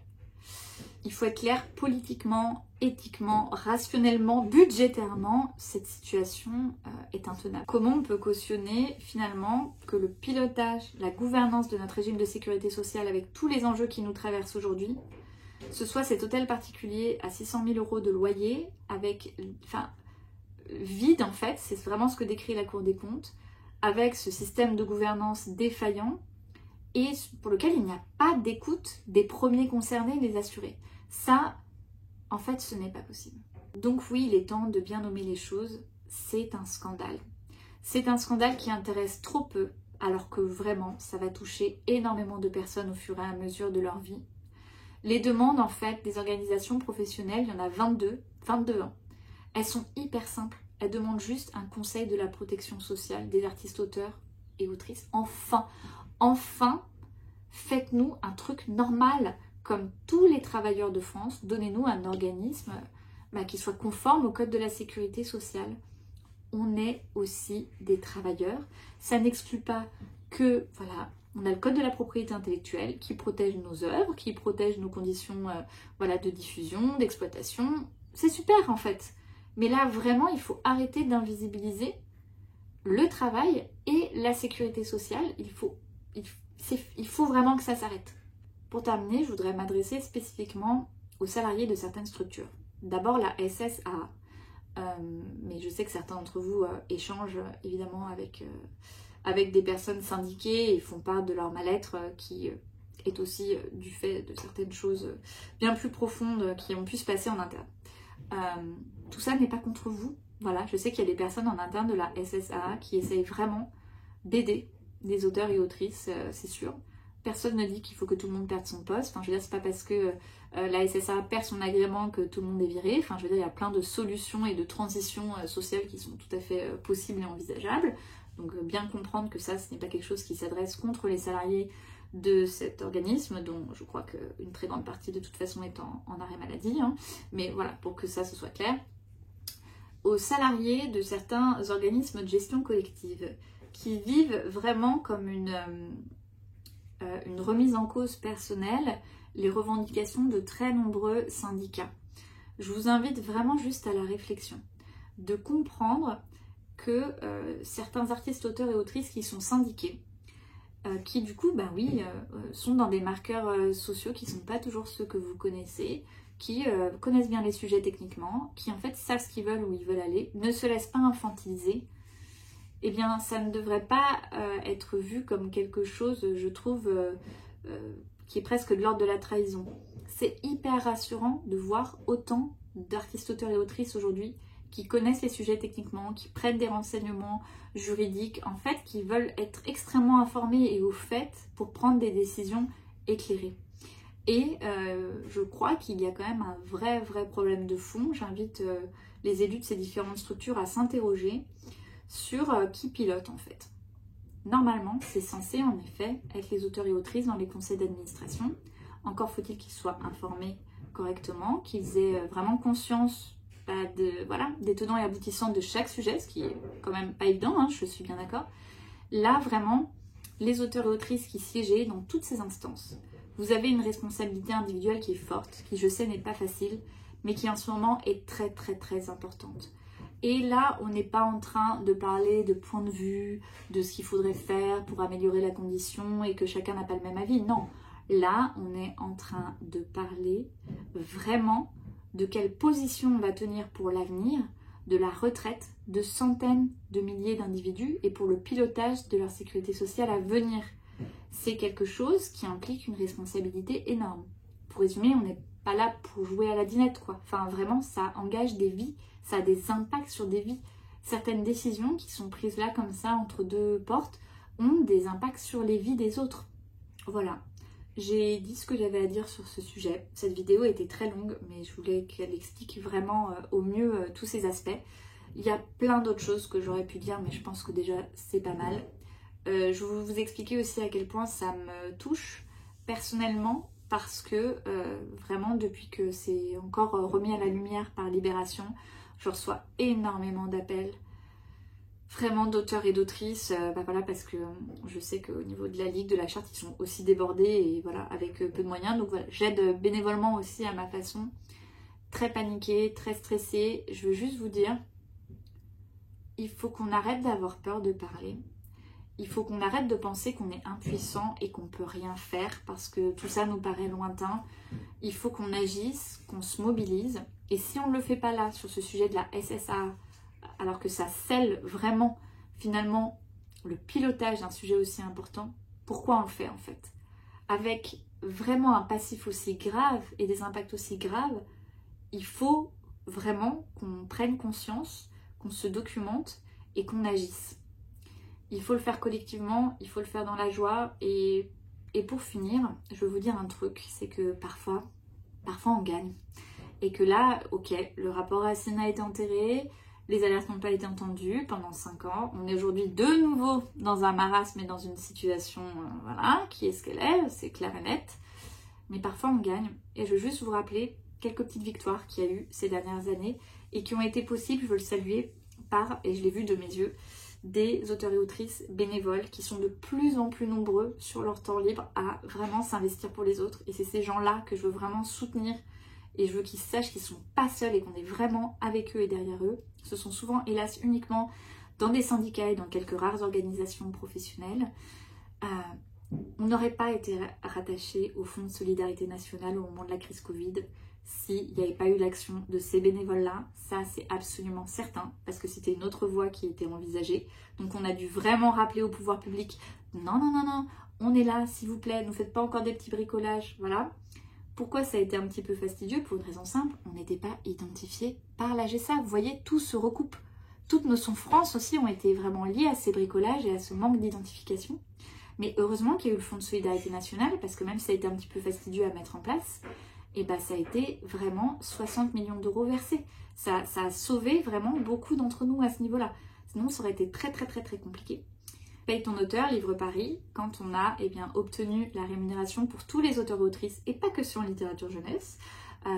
Il faut être clair politiquement, éthiquement, rationnellement, budgétairement, cette situation est intenable. Comment on peut cautionner finalement que le pilotage, la gouvernance de notre régime de sécurité sociale avec tous les enjeux qui nous traversent aujourd'hui, ce soit cet hôtel particulier à 600 000 € de loyer, vide en fait, c'est vraiment ce que décrit la Cour des comptes, avec ce système de gouvernance défaillant et pour lequel il n'y a pas d'écoute des premiers concernés, les assurés. Ça, en fait, ce n'est pas possible. Donc oui, il est temps de bien nommer les choses, c'est un scandale. C'est un scandale qui intéresse trop peu, alors que vraiment, ça va toucher énormément de personnes au fur et à mesure de leur vie. Les demandes, en fait, des organisations professionnelles, il y en a 22 ans. Elles sont hyper simples. Elles demandent juste un conseil de la protection sociale des artistes, auteurs et autrices. Enfin, faites-nous un truc normal. comme tous les travailleurs de France, donnez-nous un organisme qui soit conforme au code de la sécurité sociale. On est aussi des travailleurs. Ça n'exclut pas que, voilà, on a le code de la propriété intellectuelle qui protège nos œuvres, qui protège nos conditions de diffusion, d'exploitation. C'est super en fait. Mais là, vraiment, il faut arrêter d'invisibiliser le travail et la sécurité sociale. Il faut vraiment que ça s'arrête. Pour terminer, je voudrais m'adresser spécifiquement aux salariés de certaines structures. D'abord la SSA. Mais je sais que certains d'entre vous échangent évidemment avec des personnes syndiquées et font part de leur mal-être qui est aussi du fait de certaines choses bien plus profondes qui ont pu se passer en interne. Tout ça n'est pas contre vous. Voilà, je sais qu'il y a des personnes en interne de la SSA qui essayent vraiment d'aider des auteurs et autrices, c'est sûr. Personne ne dit qu'il faut que tout le monde perde son poste. Enfin, je veux dire, c'est pas parce que la SSA perd son agrément que tout le monde est viré. Enfin, je veux dire, il y a plein de solutions et de transitions sociales qui sont tout à fait possibles et envisageables. Donc, bien comprendre que ça, ce n'est pas quelque chose qui s'adresse contre les salariés de cet organisme, dont je crois qu'une très grande partie de toute façon est en arrêt maladie. Hein. Mais voilà, pour que ça, ce soit clair. Aux salariés de certains organismes de gestion collective qui vivent vraiment comme une remise en cause personnelle les revendications de très nombreux syndicats. Je vous invite vraiment juste à la réflexion, de comprendre que certains artistes, auteurs et autrices qui sont syndiqués, qui du coup, sont dans des marqueurs sociaux qui ne sont pas toujours ceux que vous connaissez, qui connaissent bien les sujets techniquement, qui en fait savent ce qu'ils veulent, où ils veulent aller, ne se laissent pas infantiliser, eh bien ça ne devrait pas être vu comme quelque chose, je trouve, qui est presque de l'ordre de la trahison. C'est hyper rassurant de voir autant d'artistes, auteurs et autrices aujourd'hui qui connaissent les sujets techniquement, qui prennent des renseignements juridiques, en fait, qui veulent être extrêmement informés et au fait pour prendre des décisions éclairées. Et je crois qu'il y a quand même un vrai problème de fond. J'invite les élus de ces différentes structures à s'interroger sur qui pilote en fait. Normalement, c'est censé en effet être les auteurs et autrices dans les conseils d'administration. Encore faut-il qu'ils soient informés correctement, qu'ils aient vraiment conscience des tenants et aboutissants de chaque sujet, ce qui est quand même pas évident, hein, je suis bien d'accord. Là, vraiment, les auteurs et autrices qui siégent dans toutes ces instances, vous avez une responsabilité individuelle qui est forte, qui je sais n'est pas facile, mais qui en ce moment est très importante. Et là, on n'est pas en train de parler de point de vue, de ce qu'il faudrait faire pour améliorer la condition et que chacun n'a pas le même avis. Non, là, on est en train de parler vraiment de quelle position on va tenir pour l'avenir, de la retraite de centaines de milliers d'individus et pour le pilotage de leur sécurité sociale à venir. C'est quelque chose qui implique une responsabilité énorme. Pour résumer, on n'est pas là pour jouer à la dinette, quoi. Enfin, vraiment, ça engage des vies, ça a des impacts sur des vies. Certaines décisions qui sont prises là, comme ça, entre deux portes, ont des impacts sur les vies des autres. Voilà. J'ai dit ce que j'avais à dire sur ce sujet. Cette vidéo était très longue, mais je voulais qu'elle explique vraiment au mieux tous ces aspects. Il y a plein d'autres choses que j'aurais pu dire, mais je pense que déjà, c'est pas mal. Je vais vous expliquer aussi à quel point ça me touche personnellement, parce que vraiment depuis que c'est encore remis à la lumière par Libération, je reçois énormément d'appels, vraiment d'auteurs et d'autrices, parce que je sais qu'au niveau de la Ligue, de la Charte, ils sont aussi débordés et voilà, avec peu de moyens. Donc voilà, j'aide bénévolement aussi à ma façon, très paniquée, très stressée. Je veux juste vous dire, il faut qu'on arrête d'avoir peur de parler. Il faut qu'on arrête de penser qu'on est impuissant et qu'on ne peut rien faire parce que tout ça nous paraît lointain. Il faut qu'on agisse, qu'on se mobilise. Et si on ne le fait pas là, sur ce sujet de la SSA, alors que ça scelle vraiment, finalement, le pilotage d'un sujet aussi important, pourquoi on le fait en fait? Avec vraiment un passif aussi grave et des impacts aussi graves, il faut vraiment qu'on prenne conscience, qu'on se documente et qu'on agisse. Il faut le faire collectivement, il faut le faire dans la joie. Et pour finir, je veux vous dire un truc, c'est que parfois on gagne. Et que là, ok, le rapport Hasina a été enterré, les alertes n'ont pas été entendues pendant 5 ans. On est aujourd'hui de nouveau dans un marasme et dans une situation, qui est ce qu'elle est, c'est clair et net. mais parfois on gagne. Et je veux juste vous rappeler quelques petites victoires qu'il y a eu ces dernières années et qui ont été possibles, je veux le saluer, par, et je l'ai vu de mes yeux, des auteurs et autrices bénévoles qui sont de plus en plus nombreux sur leur temps libre à vraiment s'investir pour les autres. Et c'est ces gens-là que je veux vraiment soutenir et je veux qu'ils sachent qu'ils ne sont pas seuls et qu'on est vraiment avec eux et derrière eux. Ce sont souvent, hélas, uniquement dans des syndicats et dans quelques rares organisations professionnelles. On n'aurait pas été rattaché au Fonds de solidarité nationale au moment de la crise Covid s'il n'y avait pas eu l'action de ces bénévoles-là. Ça, c'est absolument certain, parce que c'était une autre voie qui était envisagée. Donc on a dû vraiment rappeler au pouvoir public, non, non, non, non, on est là, s'il vous plaît, ne faites pas encore des petits bricolages, voilà. Pourquoi ça a été un petit peu fastidieux? Pour une raison simple, on n'était pas identifié par la GESA. Vous voyez, tout se recoupe. Toutes nos souffrances aussi ont été vraiment liées à ces bricolages et à ce manque d'identification. Mais heureusement qu'il y a eu le Fonds de solidarité nationale, parce que même si ça a été un petit peu fastidieux à mettre en place, et ben ça a été vraiment 60 millions d'euros versés. Ça a sauvé vraiment beaucoup d'entre nous à ce niveau-là. Sinon, ça aurait été très très très très compliqué. Paye ton auteur, livre Paris, quand on a obtenu la rémunération pour tous les auteurs et autrices, et pas que sur littérature jeunesse,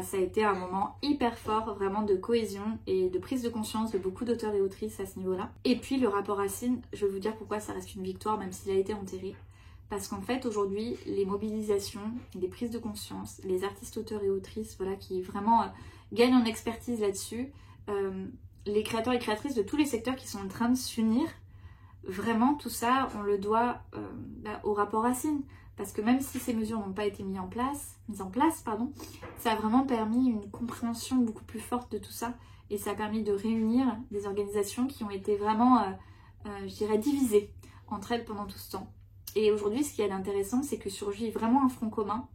ça a été un moment hyper fort, vraiment de cohésion et de prise de conscience de beaucoup d'auteurs et autrices à ce niveau-là. Et puis le rapport Racine, je vais vous dire pourquoi ça reste une victoire, même s'il a été enterré. Parce qu'en fait, aujourd'hui, les mobilisations, les prises de conscience, les artistes, auteurs et autrices, voilà, qui vraiment gagnent en expertise là-dessus, les créateurs et créatrices de tous les secteurs qui sont en train de s'unir, vraiment, tout ça, on le doit au rapport Racine. Parce que même si ces mesures n'ont pas été mises en place, ça a vraiment permis une compréhension beaucoup plus forte de tout ça. Et ça a permis de réunir des organisations qui ont été vraiment, je dirais, divisées entre elles pendant tout ce temps. Et aujourd'hui, ce qui est intéressant, c'est que surgit vraiment un front commun.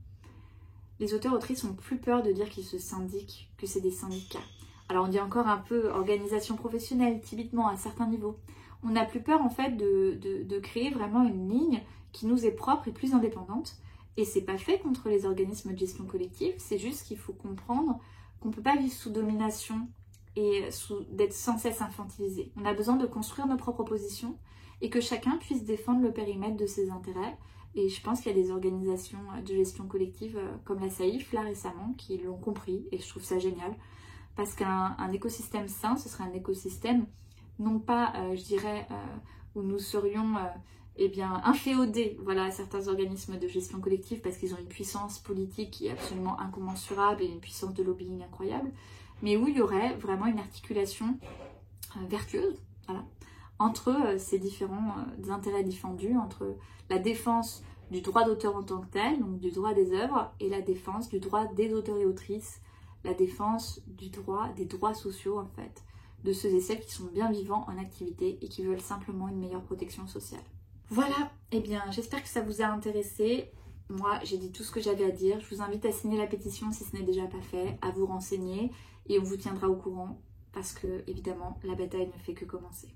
Les auteurs-autrices n'ont plus peur de dire qu'ils se syndiquent, que c'est des syndicats. Alors on dit encore un peu organisation professionnelle, typiquement à certains niveaux. On n'a plus peur en fait de créer vraiment une ligne qui nous est propre et plus indépendante. Et c'est pas fait contre les organismes de gestion collective, c'est juste qu'il faut comprendre qu'on ne peut pas vivre sous domination et d'être sans cesse infantilisé. On a besoin de construire nos propres positions et que chacun puisse défendre le périmètre de ses intérêts. Et je pense qu'il y a des organisations de gestion collective comme la SAIF, là récemment, qui l'ont compris, et je trouve ça génial. Parce qu'un écosystème sain, ce serait un écosystème, non pas, je dirais, où nous serions inféodés, voilà, à certains organismes de gestion collective, parce qu'ils ont une puissance politique qui est absolument incommensurable et une puissance de lobbying incroyable, mais où il y aurait vraiment une articulation vertueuse, voilà, entre ces différents intérêts défendus, entre la défense du droit d'auteur en tant que tel, donc du droit des œuvres, et la défense du droit des auteurs et autrices, la défense des droits sociaux en fait, de ceux et celles qui sont bien vivants en activité et qui veulent simplement une meilleure protection sociale. Voilà, eh bien j'espère que ça vous a intéressé. Moi j'ai dit tout ce que j'avais à dire. Je vous invite à signer la pétition si ce n'est déjà pas fait, à vous renseigner et on vous tiendra au courant parce que évidemment la bataille ne fait que commencer.